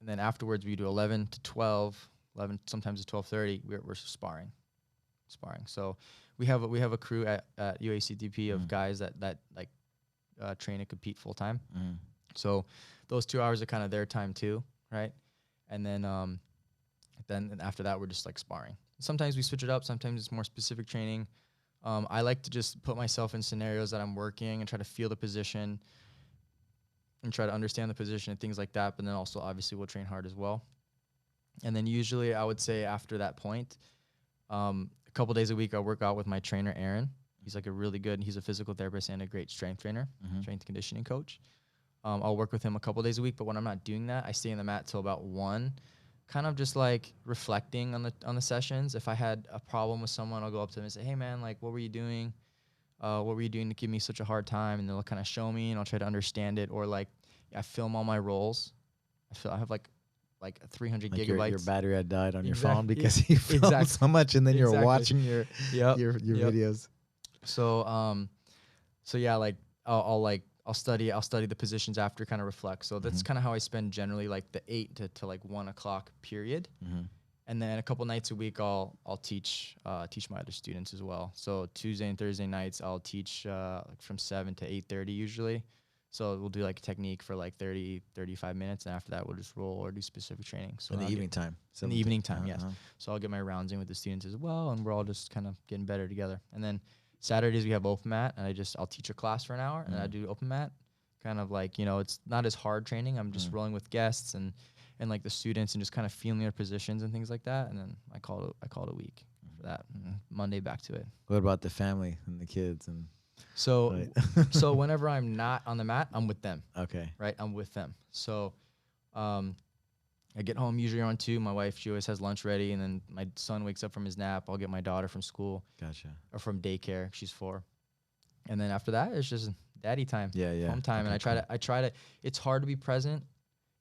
then afterwards we do 11 to 12, 11 sometimes to 12:30. We're sparring. So we have a crew at UACTP of guys that like train and compete full time. So those 2 hours are kind of their time too, right? And then after that we're just like sparring. Sometimes we switch it up. Sometimes it's more specific training. I like to just put myself in scenarios that I'm working and try to feel the position and try to understand the position and things like that. But then also obviously we'll train hard as well. And then usually I would say after that point, a couple days a week I work out with my trainer Aaron. He's like he's a physical therapist and a great strength trainer, strength conditioning coach. I'll work with him a couple days a week, but when I'm not doing that, I stay in the mat till about 1, kind of just like reflecting on the sessions. If I had a problem with someone, I'll go up to them and say, hey man, like what were you doing? What were you doing to give me such a hard time? And they'll kind of show me and I'll try to understand it. Or like I film all my rolls. I have like 300 Like gigabytes. your battery had died on your Exact- phone because you filmed exactly. so much, and then you're Exactly. watching your Yep. your Yep. videos. So yeah, like I'll study the positions after, kind of reflect. So that's kind of how I spend generally like the 8 to like 1 o'clock period. And then a couple nights a week I'll teach my other students as well. So Tuesday and Thursday nights I'll teach like from 7 to 8:30 usually. So we'll do like a technique for like 35 minutes, and after that we'll just roll or do specific training. So In the evening time. In the evening time, yes. So I'll get my rounds in with the students as well, and we're all just kind of getting better together. And then Saturdays we have open mat, and I'll teach a class for an hour, and I do open mat. Kind of like, you know, it's not as hard training. I'm just rolling with guests and like the students and just kind of feeling their positions and things like that. And then I call it a week for that. And Monday back to it. What about the family and the kids? And so so whenever I'm not on the mat, I'm with them. Okay. Right? I'm with them. So I get home usually around 2. My wife, she always has lunch ready, and then my son wakes up from his nap. I'll get my daughter from school. Gotcha. Or from daycare. She's 4. And then after that, it's just daddy time. Yeah. Home time. Okay, And I try to, it's hard to be present.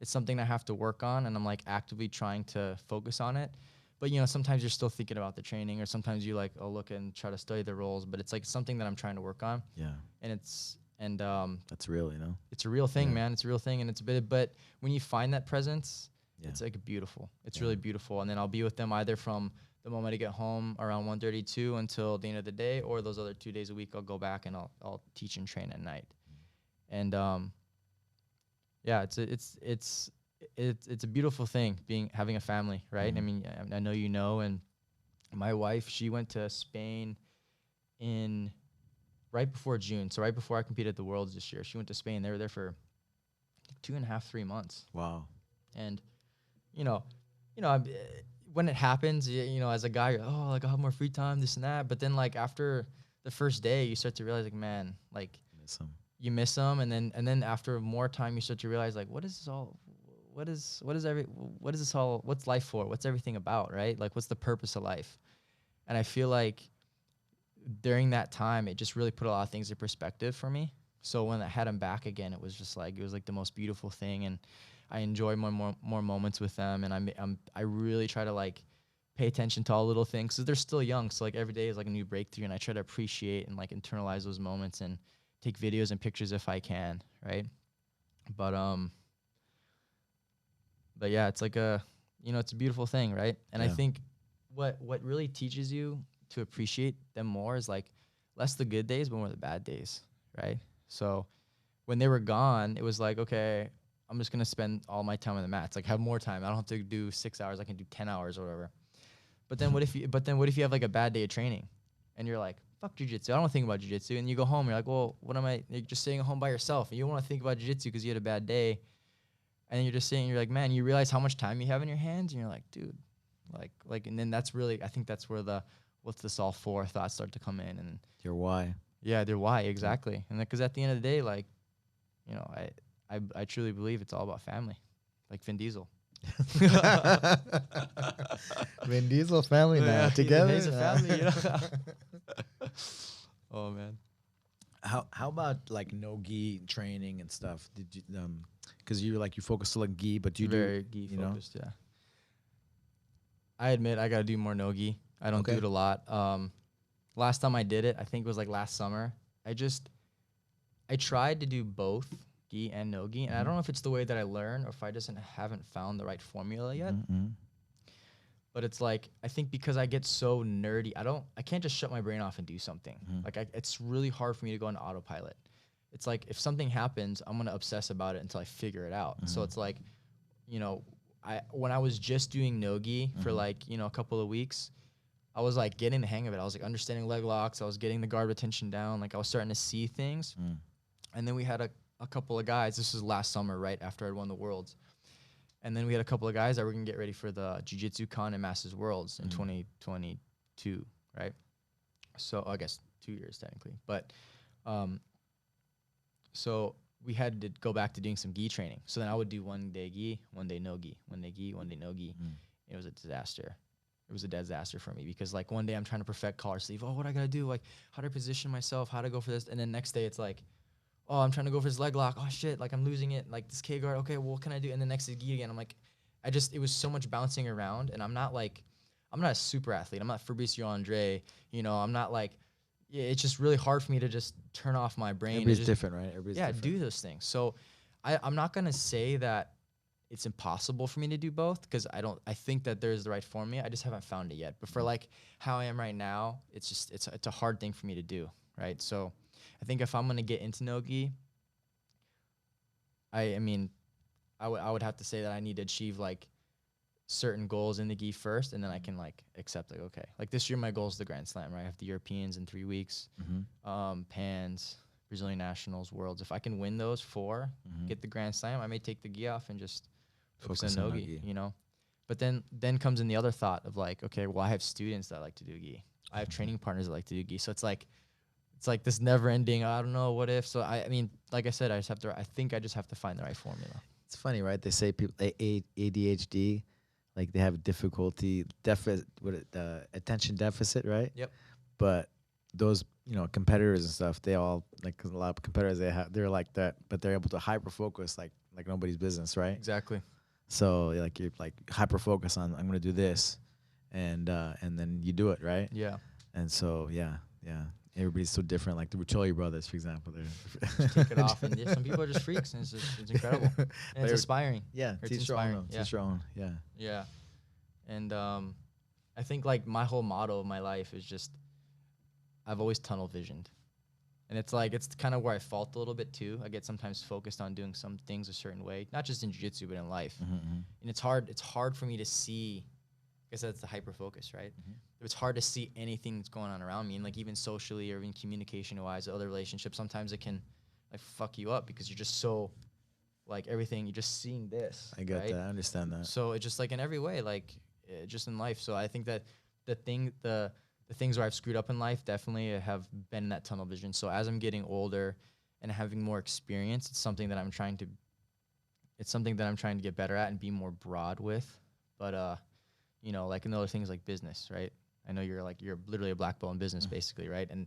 It's something I have to work on, and I'm like actively trying to focus on it. But, you know, sometimes you're still thinking about the training, or sometimes you like, oh, look and try to study the roles, but it's like something that I'm trying to work on. Yeah. And that's real, you know? it's a real thing, man. It's a real thing. And it's a bit, but when you find that presence, it's like beautiful. It's really beautiful. And then I'll be with them either from the moment I get home around 1:32 until the end of the day, or those other 2 days a week, I'll go back and I'll teach and train at night. And, yeah, it's a beautiful thing having a family, right? I mean, I know, you know, and my wife, she went to Spain right before June. So right before I competed at the Worlds this year, she went to Spain. They were there for 2.5, 3 months. Wow. And, you know, when it happens, you know, as a guy, you're, oh, like I'll have more free time, this and that. But then like after the first day, you start to realize like, man, like you miss them. And then after more time, you start to realize like, what is this all? What is this all? What's life for? What's everything about? Right? Like, what's the purpose of life? And I feel like during that time, it just really put a lot of things in perspective for me. So when I had them back again, it was just like, it was like the most beautiful thing. And I enjoy more moments with them. And I really try to like pay attention to all little things, because they're still young. So like every day is like a new breakthrough, and I try to appreciate and like internalize those moments and take videos and pictures if I can. Right. But yeah, it's like it's a beautiful thing. Right. And I think what really teaches you to appreciate them more is like less the good days, but more the bad days. Right. So when they were gone, it was like, okay, I'm just going to spend all my time on the mats, like have more time. I don't have to do 6 hours. I can do 10 hours or whatever. But then what if you have like a bad day of training and you're like, fuck jiu-jitsu, I don't think about jiu-jitsu. And you go home, you're like, well, you're just sitting at home by yourself, and you don't want to think about jiu-jitsu because you had a bad day. And you're just sitting, you're like, man, you realize how much time you have in your hands, and you're like, dude, like, and then that's really, I think that's where what's this all for thoughts start to come in. And your why. Yeah, their why, exactly. And because at the end of the day, like, you know, I truly believe it's all about family, like Vin Diesel. Vin Diesel family now together. He's a family, you know? Oh man. How about like no gi training and stuff? Did you because you focus on gi, but you very do gi focused, yeah. I admit I gotta do more no gi. I don't do it a lot. Last time I did it, I think it was like last summer. I tried to do both gi and no gi, and I don't know if it's the way that I learn or if I just haven't found the right formula yet. But it's like, I think because I get so nerdy, I can't just shut my brain off and do something. Like it's really hard for me to go on autopilot. It's like if something happens, I'm gonna obsess about it until I figure it out. So it's like, you know, when I was just doing no gi for like, you know, a couple of weeks, I was like getting the hang of it. I was like understanding leg locks. I was getting the guard retention down. Like I was starting to see things. And then we had a couple of guys. This was last summer, right after I'd won the Worlds. And then we had a couple of guys that were going to get ready for the Jiu-Jitsu Con and Masters Worlds in 2022, right? So I guess 2 years technically. But so we had to go back to doing some gi training. So then I would do 1 day gi, 1 day no gi, 1 day gi, 1 day no gi. It was a disaster. It was a disaster for me because like one day I'm trying to perfect collar sleeve. Oh, what I got to do? Like how to position myself, how to go for this. And then next day it's like, oh, I'm trying to go for his leg lock. Oh shit, like I'm losing it. Like this K guard. Okay, well, what can I do? And the next is gi again. I'm like, it was so much bouncing around, and I'm not a super athlete. I'm not Fabricio Andre. You know, I'm not like, yeah, it's just really hard for me to just turn off my brain. Everybody's different, right? Everybody's different. Do those things. So I'm not going to say that it's impossible for me to do both, because I think that there's the right form for me. I just haven't found it yet. But for like how I am right now, it's a hard thing for me to do, right? So I think if I'm going to get into no-gi, I would have to say that I need to achieve like certain goals in the gi first, and then I can like accept like, okay, like this year my goal is the Grand Slam, right? I have the Europeans in 3 weeks, Pans, Brazilian Nationals, Worlds. If I can win those 4, get the Grand Slam, I may take the gi off and just focus on no-gi, you know? But then comes in the other thought of like, okay, well, I have students that like to do gi. I have training partners that like to do gi. So it's like this never ending, I don't know, what if. So I mean, like I said, I think I just have to find the right formula. It's funny, right? They say people ADHD, like they have difficulty, attention deficit, right? Yep. But those, you know, competitors and stuff, they all, like a lot of competitors, they're like that, but they're able to hyper focus like nobody's business, right? Exactly. So like you're like hyper focus on, I'm gonna do this, and then you do it, right? Yeah. And so yeah. Everybody's so different. Like the Ruccioli brothers, for example, they're take it off, and some people are just freaks, and it's incredible. And it's inspiring. Yeah, it's inspiring. Teach your own. Yeah. Yeah, and I think like my whole motto of my life is just, I've always tunnel visioned, and it's kind of where I fault a little bit too. I get sometimes focused on doing some things a certain way, not just in jiu-jitsu but in life, and it's hard for me to see. I guess that's the hyper focus, right? It's hard to see anything that's going on around me, and like even socially or even communication wise, other relationships, sometimes it can like fuck you up because you're just so like everything, you're just seeing this. I get that. I understand that. So it's just like in every way, like just in life. So I think that the things where I've screwed up in life definitely have been in that tunnel vision. So as I'm getting older and having more experience, it's something that I'm trying to get better at and be more broad with. But you know, like another things like business, right? I know you're literally a black belt in business, basically, right? And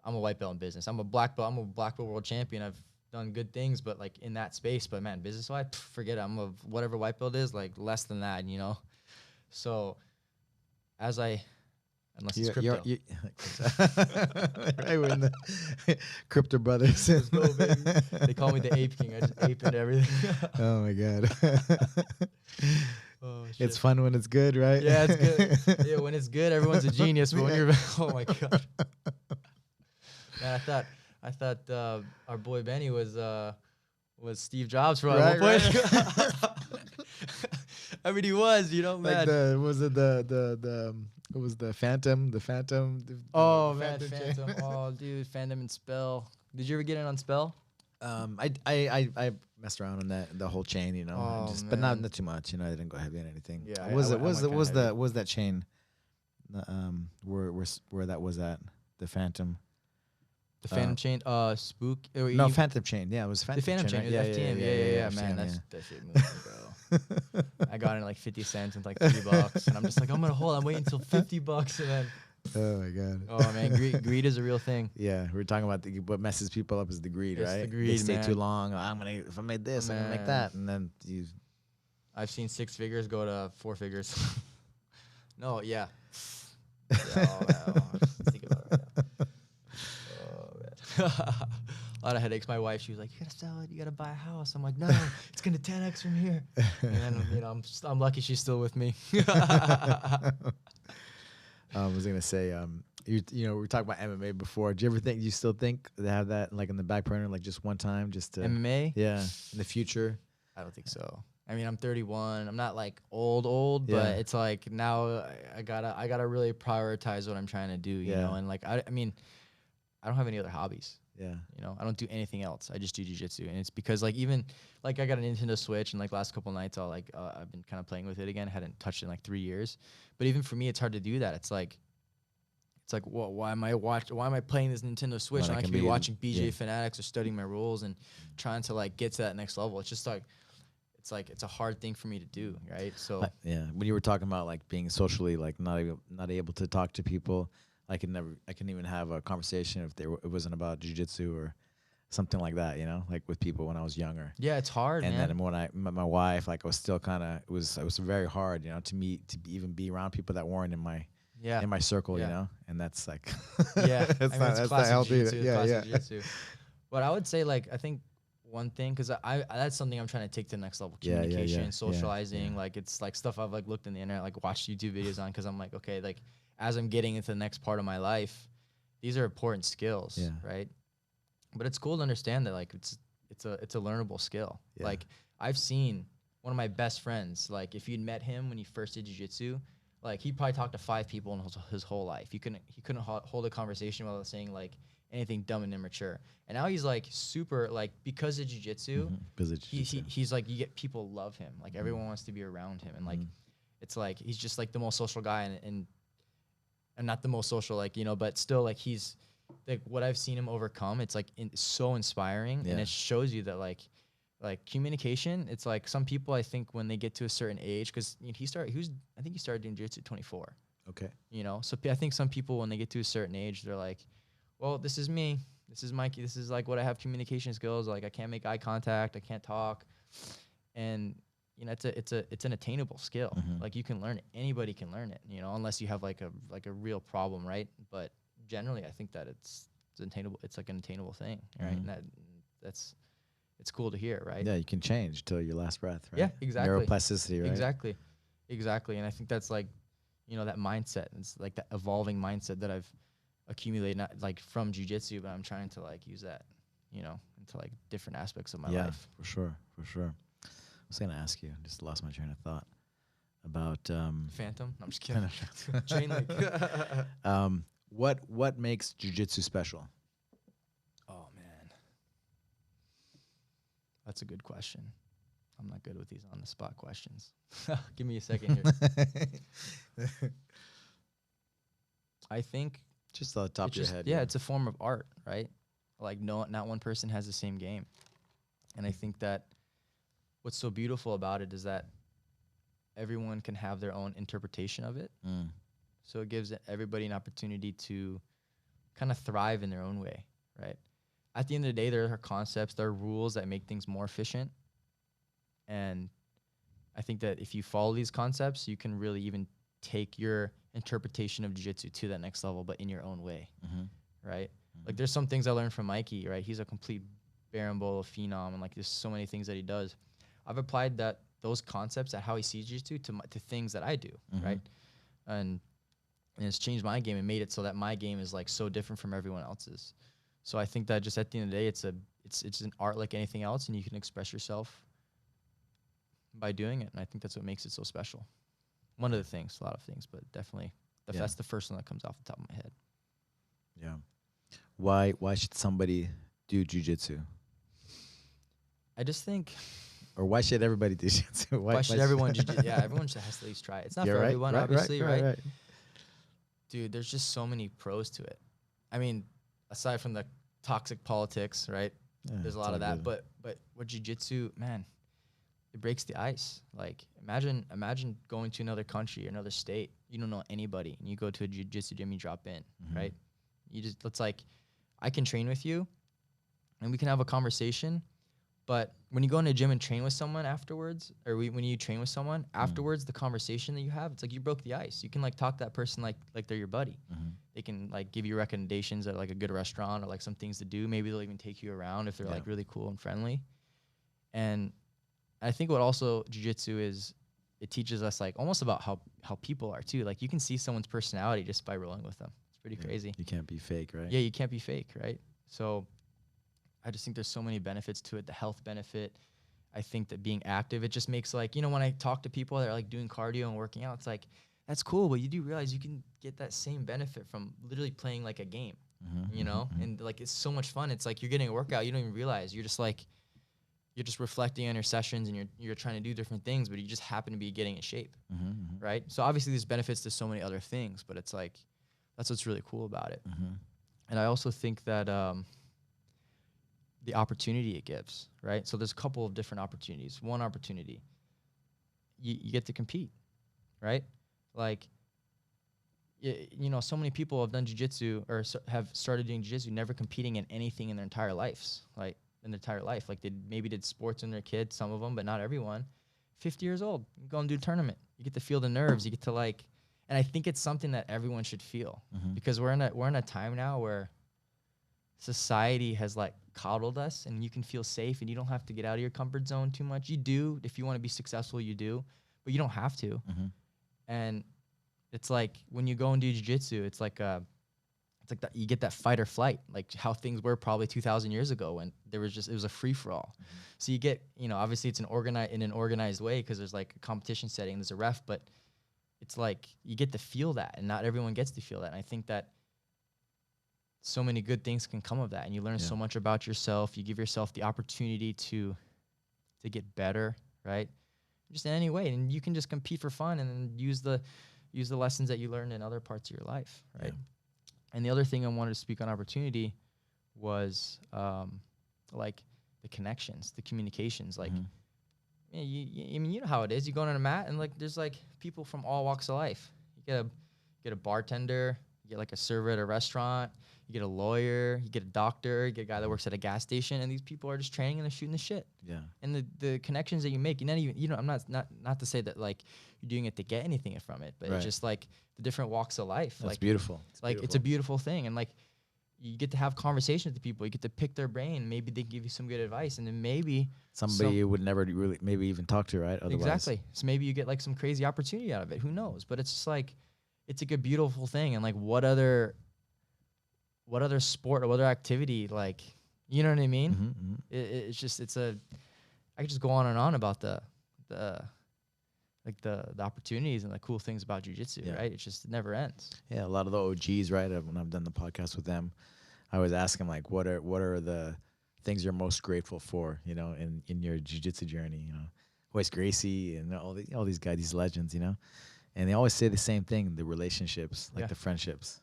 I'm a white belt in business. I'm a black belt world champion. I've done good things, but like in that space. But man, business wise, forget it. I'm a whatever white belt is, like less than that, you know. So unless it's crypto, right, we're in the crypto brothers. Let's go, baby. They call me the ape king. I just ape into everything. Oh my god. Oh, shit. It's fun when it's good, right? Yeah, it's good. Yeah, when it's good, everyone's a genius. But when you're, oh my god, man, I thought our boy Benny was Steve Jobs for one point. Right. I mean, he was, you know, man. Like what was the Phantom? The Phantom. Oh man, Phantom. Oh dude, Phantom and Spell. Did you ever get in on Spell? I messed around on the whole chain, you know, but not too much, you know. I didn't go heavy on anything. Yeah, was that chain, where that was at, the Phantom. The Phantom chain, Spook. No, Phantom chain. Yeah, it was Phantom. The Phantom chain. Right? FTM. Yeah, man. That shit moved, bro. I got it at like 50 cents and like $3, and I'm just like, I'm waiting until $50, and then. Oh my god. Oh man, greed is a real thing. Yeah, we're talking about what messes people up is the greed, it's right? The greed, they stay man. too long. If I made this, I'm gonna make that, and then you. I've seen 6 figures go to 4 figures. No, yeah. Oh, man. Think about it right now. Oh man. A lot of headaches. My wife, she was like, "You gotta sell it. You gotta buy a house." I'm like, "No, it's gonna 10x from here." And then, you know, I'm lucky she's still with me. I was gonna say, you know, we were talking about MMA before. Do you still think they have that like in the back burner, like just one time, just to MMA? Yeah, in the future. I don't think so. I mean, I'm 31. I'm not like old, but it's like now I gotta really prioritize what I'm trying to do, you know. And like I mean, I don't have any other hobbies. Yeah. You know, I don't do anything else. I just do jiu-jitsu, and it's because like even like I got a Nintendo Switch, and like last couple of nights I've been kind of playing with it again. I hadn't touched it in like 3 years, but even for me, it's hard to do that. It's like, well, why am I playing this Nintendo Switch? And I can be watching BJ Fanatics or studying my rules and trying to like get to that next level. It's just like, it's a hard thing for me to do, right? So yeah, when you were talking about like being socially like not able to talk to people, I can even have a conversation if it wasn't about jiu-jitsu or something like that, you know, like with people when I was younger. Yeah, it's hard, And man. then when I met my wife, like I was still kind of, it was very hard, you know, to meet, even be around people that weren't in my circle, you Yeah. know, and that's like, Yeah, that's I mean, not, it's that's not classic healthy. jiu-jitsu. It's Yeah, classic yeah. jiu-jitsu. But I would say, like, I think one thing, because I that's something I'm trying to take to the next level: Yeah, yeah, yeah, communication, yeah, socializing. yeah. Like, it's like stuff I've like looked in the internet, like watched YouTube videos on, because I'm like, okay, like as I'm getting into the next part of my life, these are important skills, Yeah. right? But it's cool to understand that like it's a learnable skill. Yeah. Like I've seen one of my best friends, like if you'd met him when he first did jiu-jitsu, like he probably talked to 5 people in his whole life. He couldn't hold a conversation without saying like anything dumb and immature. And now he's like super, like, because of jiu-jitsu, Because of jiu-jitsu. he's like, you get people love him. Like everyone wants to be around him, and like it's like he's just like the most social guy, and not the most social, like, you know, but still like he's like what I've seen him overcome. It's like so inspiring, and Yeah. it shows you that like communication. It's like some people, I think, when they get to a certain age, because I think he started doing jiu-jitsu at 24. Okay. You know, so I think some people when they get to a certain age, they're like, well, this is me. This is Mikey. This is like what I have communication skills. Like I can't make eye contact. I can't talk. And you know, it's an attainable skill. Like you can learn it. Anybody can learn it, you know, unless you have like a real problem, right? But generally I think that it's attainable. It's like an attainable thing, right? And that's it's cool to hear, right? Yeah, you can change till your last breath, right? Yeah, exactly. Neuroplasticity, right? Exactly. And I think that's like, you know, that mindset. It's like that evolving mindset that I've accumulated, not like from jiu-jitsu, but I'm trying to like use that, you know, into like different aspects of my life. For sure. I was gonna ask you, just lost my train of thought about Phantom? No, I'm just kidding. Chain link. what makes jiu-jitsu special? Oh man, that's a good question. I'm not good with these on the spot questions. Give me a second here. I think Just on the top of your head. yeah, it's a form of art, right? Like not one person has the same game. And I think that what's so beautiful about it is that everyone can have their own interpretation of it. So it gives everybody an opportunity to kind of thrive in their own way, right? At the end of the day, there are concepts, there are rules that make things more efficient. And I think that if you follow these concepts, you can really even take your interpretation of jiu-jitsu to that next level, but in your own way, right? Like there's some things I learned from Mikey, right? He's a complete Berimbolo phenom, and like there's so many things that he does. I've applied those concepts at how he sees jiu-jitsu to things that I do, right? And it's changed my game and made it so that my game is like so different from everyone else's. So I think that just at the end of the day, it's an art like anything else, and you can express yourself by doing it. And I think that's what makes it so special. One of the things, a lot of things, but definitely that's the first one that comes off the top of my head. Yeah. Why should somebody do jiu-jitsu? I just think, or why should everybody do jiu-jitsu? why should everyone everyone should has to at least try it. It's not for everyone, obviously, right? Dude, there's just so many pros to it. I mean, aside from the toxic politics, right? Yeah, there's a lot of that, but with jiu-jitsu, man, it breaks the ice. Like imagine going to another country or another state. You don't know anybody, and you go to a jiu-jitsu gym, you drop in, right? It's like, I can train with you, and we can have a conversation. But when you go in a gym and train with someone afterwards, or when you train with someone afterwards, the conversation that you have, it's like you broke the ice. You can like talk to that person like they're your buddy. They can like give you recommendations at like a good restaurant or like some things to do. Maybe they'll even take you around if they're like really cool and friendly. And I think what also jiu-jitsu is, it teaches us like almost about how people are too. Like you can see someone's personality just by rolling with them. It's pretty crazy. You can't be fake, right? Yeah, you can't be fake, right? So I just think there's so many benefits to it. The health benefit. I think that being active, it just makes like, you know, when I talk to people that are like doing cardio and working out, it's like, that's cool, but you do realize you can get that same benefit from literally playing like a game, you know? And like, it's so much fun. It's like you're getting a workout. You don't even realize. You're just like, you're just reflecting on your sessions, and you're trying to do different things, but you just happen to be getting in shape, right? So obviously there's benefits to so many other things, but it's like, that's what's really cool about it. And I also think that the opportunity it gives, right? So there's a couple of different opportunities. One opportunity, you get to compete, right? Like, you know, so many people have done jiu-jitsu or have started doing jiu-jitsu, never competing in anything in their entire lives, like in their entire life. Like they maybe did sports when they're kids, some of them, but not everyone. 50 years old, you go and do a tournament. You get to feel the nerves. You get to like, and I think it's something that everyone should feel because we're in a time now where society has like coddled us, and you can feel safe and you don't have to get out of your comfort zone too much. You do if you want to be successful, you do, but you don't have to. And it's like when you go and do jiu-jitsu, it's like that you get that fight or flight, like how things were probably 2,000 years ago when it was a free for all. So you get, you know, obviously it's in an organized way because there's like a competition setting, there's a ref, but it's like you get to feel that, and not everyone gets to feel that. And I think that so many good things can come of that, and you learn so much about yourself. You give yourself the opportunity to get better, right? Just in any way, and you can just compete for fun and then use the lessons that you learned in other parts of your life, right? And the other thing I wanted to speak on opportunity was like the connections, the communications. Like, I mean, you know how it is. You go on a mat and like there's like people from all walks of life. You get a bartender, you get like a server at a restaurant, you get a lawyer, you get a doctor, you get a guy that works at a gas station, and these people are just training and they're shooting the shit. Yeah. And the connections that you make, I'm not to say that like you're doing it to get anything from it, but it's just like the different walks of life. That's like beautiful. It's a beautiful thing. And like you get to have conversations with the people, you get to pick their brain, maybe they give you some good advice, and then maybe somebody you would never really maybe even talk to, right? Otherwise. Exactly. So maybe you get like some crazy opportunity out of it. Who knows? But it's just like it's like a beautiful thing. And like what other sport or what other activity, like, you know what I mean? It's just I could just go on and on about the opportunities and the cool things about jiu-jitsu, right? It just never ends. Yeah, a lot of the OGs, right? When I've done the podcast with them, I always ask them like, what are the things you're most grateful for, you know, in your jiu-jitsu journey, you know? Royce Gracie and all these guys, these legends, you know? And they always say the same thing, the relationships, like the friendships.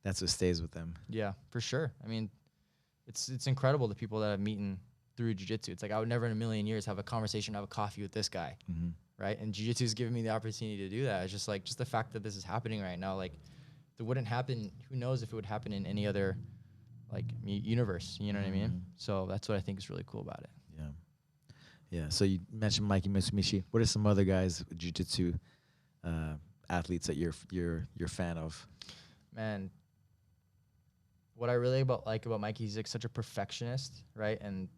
That's what stays with them. Yeah, for sure. I mean, it's incredible the people that I've meeting through jiu-jitsu. It's like I would never in a million years have a conversation, have a coffee with this guy, right? And jiu-jitsu has given me the opportunity to do that. It's just like the fact that this is happening right now, like it wouldn't happen. Who knows if it would happen in any other like universe? You know what I mean? So that's what I think is really cool about it. Yeah. So you mentioned Mikey Mitsumishi. What are some other guys, jiu-jitsu athletes that you're fan of? Man, what I really like about Mikey, he's like such a perfectionist, right? And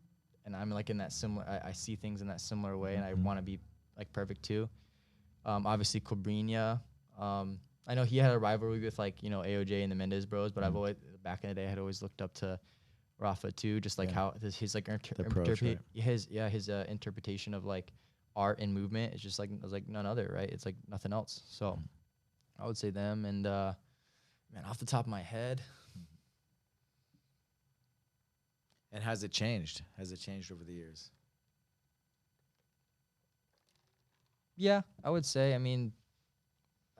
I'm like in that similar. I see things in that similar way, and I want to be like perfect too. Obviously Cobrinha. I know he had a rivalry with like, you know, AOJ and the Mendez Bros, but I've always back in the day I had always looked up to Rafa too, just like how his like his interpretation of like art and movement is just like none other, right? It's like nothing else. So I would say them. And man, off the top of my head. And has it changed? Has it changed over the years? Yeah, I would say. I mean,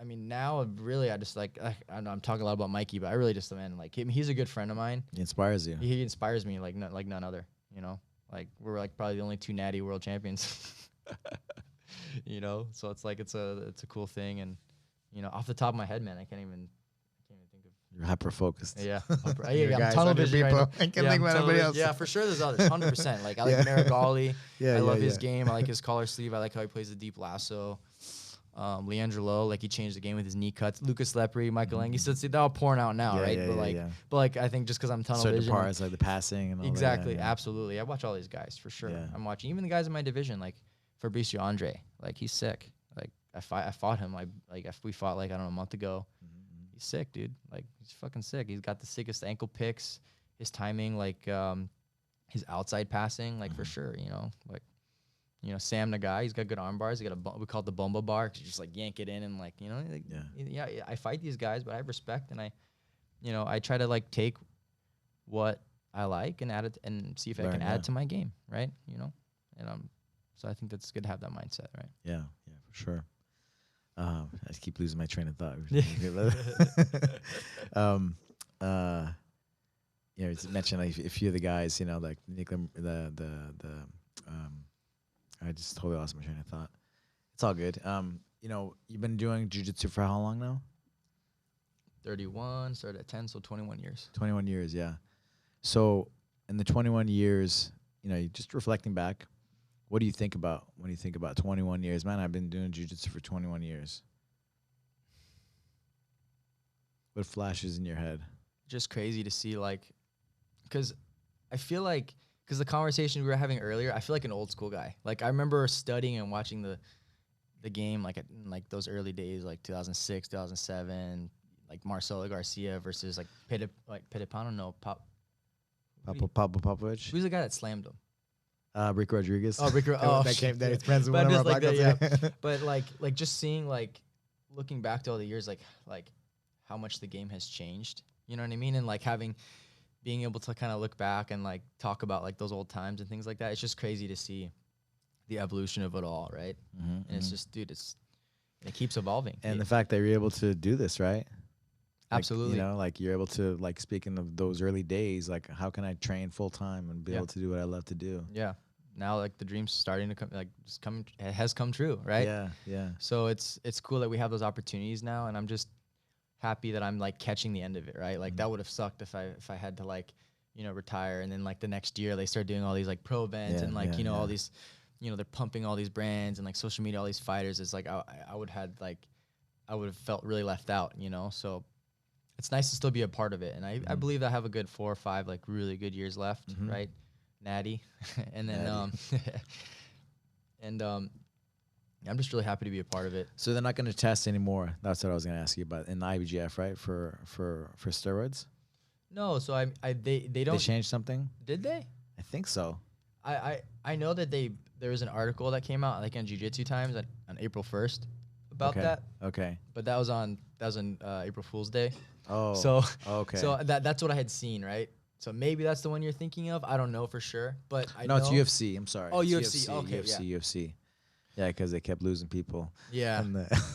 now really, I just like I know I'm talking a lot about Mikey, but I really just like him. He's a good friend of mine. He inspires you. He inspires me like none other. You know, like we're like probably the only two natty world champions. You know, so it's like it's a cool thing, and you know, off the top of my head, man, I can't even think of. You're hyper focused. Yeah, I'm tunnel vision right now. I can't think about anybody else. Yeah, for sure. There's others, 100%. Like I like Marigali. I love his game. I like his collar sleeve. I like how he plays the deep lasso. Leandro Lowe, like he changed the game with his knee cuts. Lucas Lepre, Michael Lang. So they're all pouring out now, right? But like I think just because I'm tunnel vision, parts like the passing and all exactly, that, absolutely. I watch all these guys for sure. Yeah. I'm watching even the guys in my division, like Fabricio Andre. Like he's sick. Like I fought him. Like if we fought like I don't know a month ago. He's sick, dude. Like he's fucking sick. He's got the sickest ankle picks. His timing, like his outside passing, like for sure. You know, like. You know, Sam Nagai, he's got good arm bars. He got we call it the Bomba bar because you just like yank it in and like, you know, like, I fight these guys, but I have respect and I try to like take what I like and add it and see if I can add it to my game, right? You know, and so I think that's good to have that mindset, right? Yeah, for sure. I just keep losing my train of thought. You know, you mentioned like a few of the guys, you know, like I just totally lost my train of thought. It's all good. You know, you've been doing jiu-jitsu for how long now? 31, started at 10, so 21 years. 21 years, yeah. So in the 21 years, you know, just reflecting back, what do you think about when you think about 21 years? Man, I've been doing jiu-jitsu for 21 years. What flashes in your head? Just crazy to see, like, because I feel like, because the conversation we were having earlier, I feel like an old school guy. Like, I remember studying and watching the game, like, in, like, those early days, like 2006, 2007, like Marcelo Garcia versus, like, Petipano, no, Pablo Popovich? Who's the guy that slammed him? Rick Rodriguez. Oh, Rick. Oh, that came. That friends with but one of just our like that, podcasts. yeah. But like just seeing, like, looking back to all the years, like how much the game has changed. You know what I mean? And like being able to kind of look back and like talk about like those old times and things like that. It's just crazy to see the evolution of it all, right? And it's just, dude, it keeps evolving. And the fact that you're able to do this, right? Absolutely. Like, you know, like you're able to, like, speaking of those early days, like, how can I train full time and be able to do what I love to do? Yeah. Now, like, the dream's starting to come, like, it has come true, right? Yeah, yeah. So it's cool that we have those opportunities now, and I'm just happy that I'm like catching the end of it, right? Like, that would have sucked if I had to, like, you know, retire, and then like the next year they start doing all these like pro events and like, you know, all these, you know, they're pumping all these brands and like social media, all these fighters. It's like I would have felt really left out, you know. So it's nice to still be a part of it, and I believe I have a good 4 or 5 like really good years left, right? Natty, and then I'm just really happy to be a part of it. So they're not going to test anymore. That's what I was going to ask you about in the IBJJF, right? For steroids. No, so they don't. They changed something. Did they? I think so. I know that there was an article that came out like on Jiu-Jitsu Times on April 1st about that. Okay. But that was on April Fool's Day. Oh. So okay. So that's what I had seen, right? So maybe that's the one you're thinking of. I don't know for sure, but I know it's UFC. I'm sorry. Oh, it's UFC. Okay, UFC. Yeah, because they kept losing people. Yeah.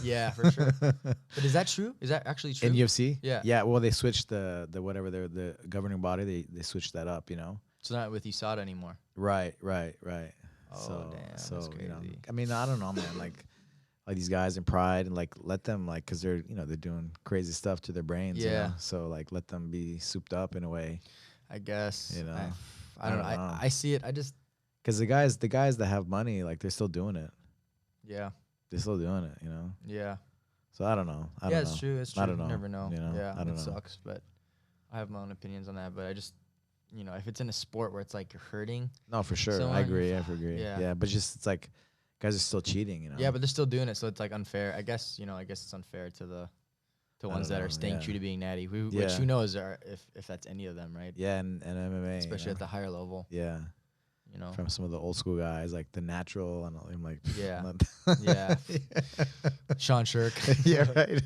Yeah, for sure. But is that true? Is that actually true? In UFC? Yeah. Yeah. Well, they switched the whatever the governing body. They switched that up. You know. It's not with USADA anymore. Right. Oh, damn. That's crazy. You know, I mean, I don't know, man. Like these guys in Pride, and like let them, like, because they're, you know, they're doing crazy stuff to their brains. Yeah. You know? So like let them be souped up in a way. I guess. You know. I don't know. I see it. I just. Because the guys that have money, like, they're still doing it. Yeah. They're still doing it. You know. Yeah. So I don't know. I don't know. It's true. It's true. I don't know. You never know. You know. Yeah. I don't know. It sucks, but I have my own opinions on that. But I just, you know, if it's in a sport where it's like you're hurting. No, for sure. I agree. Yeah. But just, it's like guys are still cheating. You know. Yeah, but they're still doing it, so it's like unfair. I guess it's unfair to the ones that are staying true to being natty. Which who knows if that's any of them, right? Yeah, and MMA, especially at the higher level. Yeah. You know, from some of the old school guys, like the Natural, and I'm like, yeah, yeah, Sean Shirk. Yeah, right.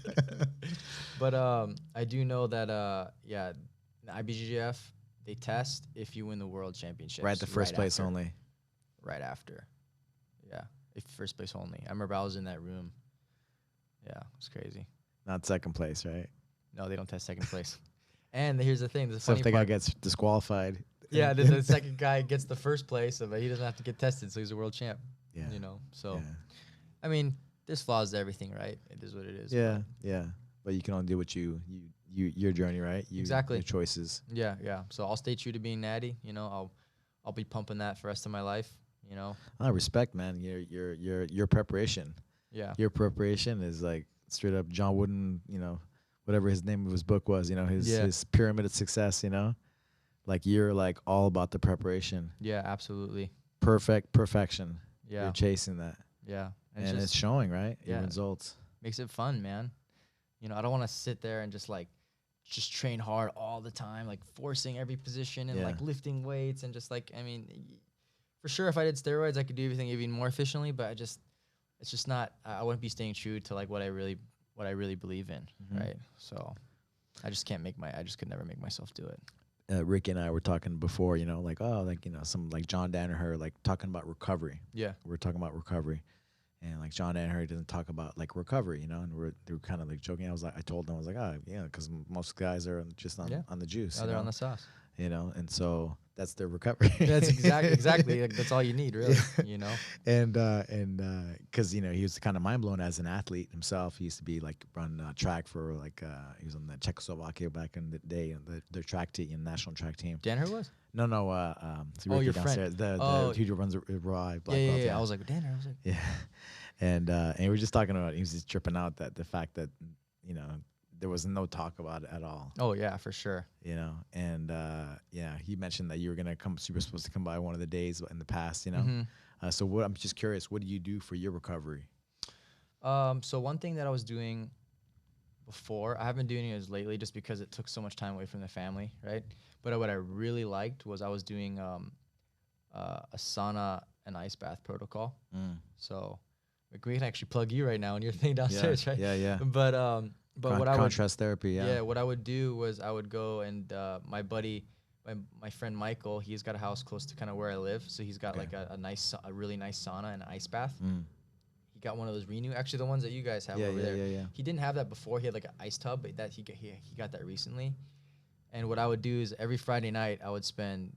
But I do know that in IBJJF they test if you win the world championship. Right, the first place after. only. Right after. Yeah, if first place only. I remember I was in that room. Yeah, it was crazy. Not second place, right? No, they don't test second place. And here's the thing. So if the guy gets disqualified. Yeah, the second guy gets the first place, but he doesn't have to get tested, so he's a world champ. Yeah. You know, so, I mean, there's flaws to everything, right? It is what it is. Yeah, yeah. But you can only do what your journey, right? Exactly. Your choices. Yeah, yeah. So I'll stay true to being natty. You know, I'll be pumping that for the rest of my life. You know. I respect, man. Your preparation. Yeah. Your preparation is like straight up John Wooden. You know, whatever his name of his book was. You know, his pyramid of success. You know. Like, you're like all about the preparation. Yeah, absolutely. Perfection. Yeah. You're chasing that. Yeah. And it's showing, right? Yeah. Your results. Makes it fun, man. You know, I don't want to sit there and just train hard all the time, like forcing every position and like lifting weights and just like, I mean, for sure if I did steroids, I could do everything even more efficiently, but it's just not, I wouldn't be staying true to like what I really believe in. Right. So I just could never make myself do it. Ricky and I were talking before, you know, like, some like John Danaher, like talking about recovery. Yeah. We're talking about recovery. And like John Danaher doesn't talk about like recovery, you know, and they were kind of like joking. I told them, I was like, because most guys are just on the juice. Oh, they're on the sauce. You know, and so that's their recovery. That's exactly. Like, that's all you need, really. You know. And because you know, he was kind of mind blown as an athlete himself. He used to be like run track for like he was on the Czechoslovakia back in the day, their track team, national track team. Danner was? No, Oh, your friend. The dude who runs Raw. Yeah. I was like, Danner. I was like, yeah. And we were just talking about, he was just tripping out that the fact that, you know, there was no talk about it at all. oh yeah, for sure. You know, and yeah, he mentioned that you were gonna come. You were supposed to come by one of the days in the past. You know, so what? I'm just curious. What do you do for your recovery? So one thing that I was doing before, I haven't been doing it as lately, just because it took so much time away from the family, right? But what I really liked was I was doing a sauna and ice bath protocol. So like, we can actually plug you right now in your thing downstairs, right? Yeah. But what I would, contrast therapy, yeah. what I would do was I would go and my buddy, my friend Michael, he's got a house close to kind of where I live, so he's got like a really nice sauna and an ice bath. He got one of those Renew, actually the ones that you guys have over there. Yeah. He didn't have that before. He had like an ice tub, but that he got that recently. And what I would do is every Friday night I would spend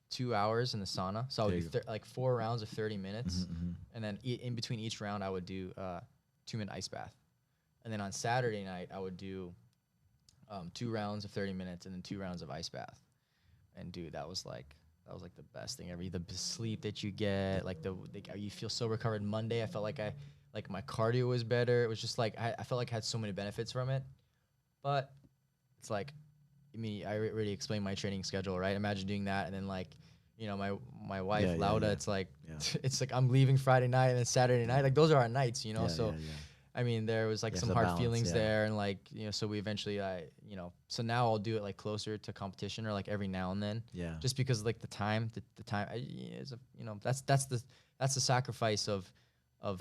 2 hours in the sauna. So I would do like 4 rounds of 30 minutes, and then in between each round I would do 2-minute ice bath. And then on Saturday night, I would do 2 rounds of 30 minutes and then 2 rounds of ice bath. And dude, that was like the best thing ever. The sleep that you get, like you feel so recovered. Monday, I felt like my cardio was better. It was just like I felt like I had so many benefits from it. But it's like, I mean, I already explained my training schedule, right? Imagine doing that, and then like, you know, my wife Lauda, it's like it's like I'm leaving Friday night and then Saturday night. Like those are our nights, you know. I mean, there was like some hard balance, feelings there, and like, you know, so we eventually, you know, so now I'll do it like closer to competition or like every now and then, just because like the time, is you know, that's the sacrifice of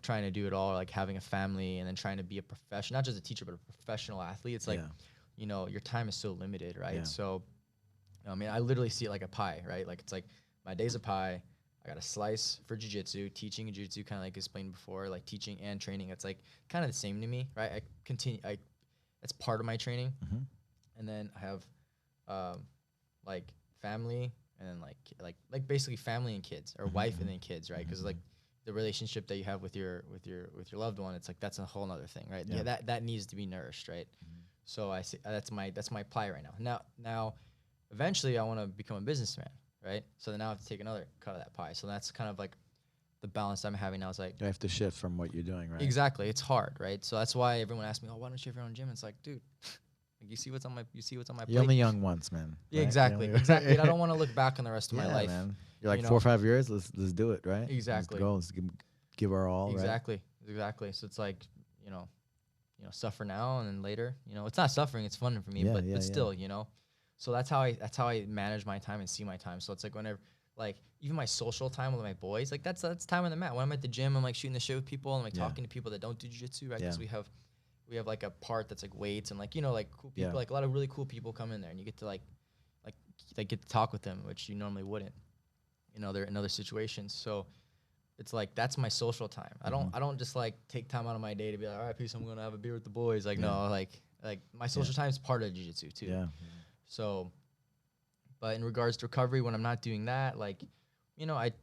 trying to do it all, like having a family and then trying to be a professional, not just a teacher but a professional athlete. It's like, you know, your time is so limited, right? So, I mean, I literally see it like a pie, right? Like it's like my day's a pie. I got a slice for jiu-jitsu, teaching jiu-jitsu, kind of like explained before, like teaching and training. It's like kind of the same to me, right? That's part of my training. And then I have like family, and then like basically family and kids, or wife and then kids, right? Because like the relationship that you have with your loved one, it's like that's a whole other thing, right? Yeah, that needs to be nourished, right? So I see that's my pie right now. Now, eventually I want to become a businessman. Right, so then now I have to take another cut of that pie. So that's kind of like the balance I'm having now. Is like you have to shift from what you're doing, right? Exactly, it's hard, right? So that's why everyone asks me, "Oh, why don't you have your own gym?" It's like, dude, like you see what's on my plate. You're only young once, man. Yeah, right? Exactly. And I don't want to look back on the rest of my life. Man. You're like 4 or 5 years. Let's do it, right? Exactly. Let's give our all. Exactly. Right? Exactly. So it's like, you know, suffer now and then later. You know, it's not suffering; it's fun for me. But still, you know. So that's how I manage my time and see my time. So it's like whenever. Like even my social time with my boys, like that's time on the mat. When I'm at the gym, I'm like shooting the shit with people and like talking to people that don't do jiu-jitsu, right? Because we have like a part that's like weights and like, you know, like cool people, like a lot of really cool people come in there, and you get to like get to talk with them, which you normally wouldn't. You know, they're in other situations. So it's like that's my social time. I don't just like take time out of my day to be like, all right, peace, I'm gonna have a beer with the boys. Like no, like my social time is part of jiu-jitsu too. Yeah. So. But in regards to recovery, when I'm not doing that, like, you know, I'll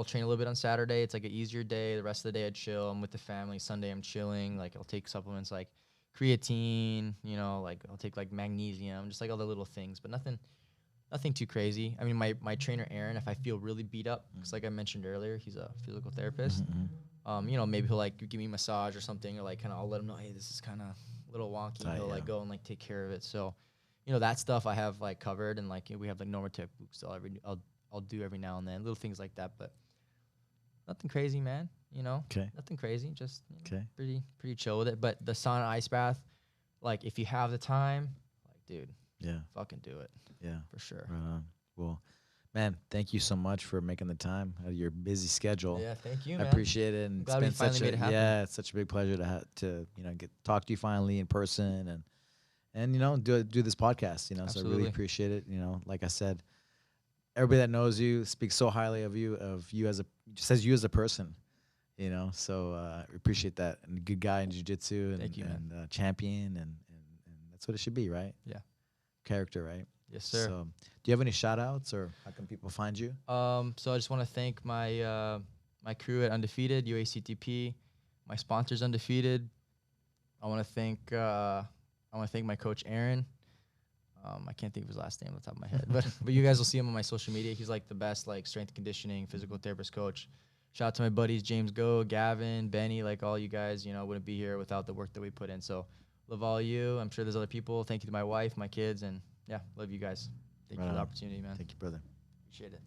train a little bit on Saturday. It's like an easier day. The rest of the day I chill. I'm with the family. Sunday I'm chilling. Like I'll take supplements like creatine, you know, like I'll take like magnesium, just like all the little things, but nothing too crazy. I mean, my trainer Aaron, if I feel really beat up, because like I mentioned earlier, he's a physical therapist. You know, maybe he'll like give me a massage or something, or like kind of I'll let him know, hey, this is kind of a little wonky. He'll like go and like take care of it. So. You know, that stuff I have like covered, and like we have like normative books I'll do every now and then, little things like that, but nothing crazy, man. You know, nothing crazy, just pretty chill with it. But the sauna ice bath, like if you have the time, like dude, fucking do it, for sure. Well, man, thank you so much for making the time out of your busy schedule. Yeah, thank you, man. I appreciate it, and glad we finally made it happen. It's such a big pleasure to you know talk to you finally in person and you know do this podcast, you know. Absolutely. So I really appreciate it. You know, like I said, everybody that knows you speaks so highly of you says you as a person, you know. So I appreciate that. And a good guy in jiu-jitsu and champion and that's what it should be, right? Yeah. character, right? Yes, sir. So, do you have any shout outs, or how can people find you? So I just want to thank my my crew at Undefeated, UACTP, my sponsors Undefeated. I want to thank my coach Aaron. I can't think of his last name on the top of my head, but you guys will see him on my social media. He's like the best like strength and conditioning, physical therapist coach. Shout out to my buddies James Go, Gavin, Benny, like all you guys. You know, wouldn't be here without the work that we put in. So love all of you. I'm sure there's other people. Thank you to my wife, my kids, and yeah, love you guys. Thank you for the opportunity, man. Thank you, brother. Appreciate it.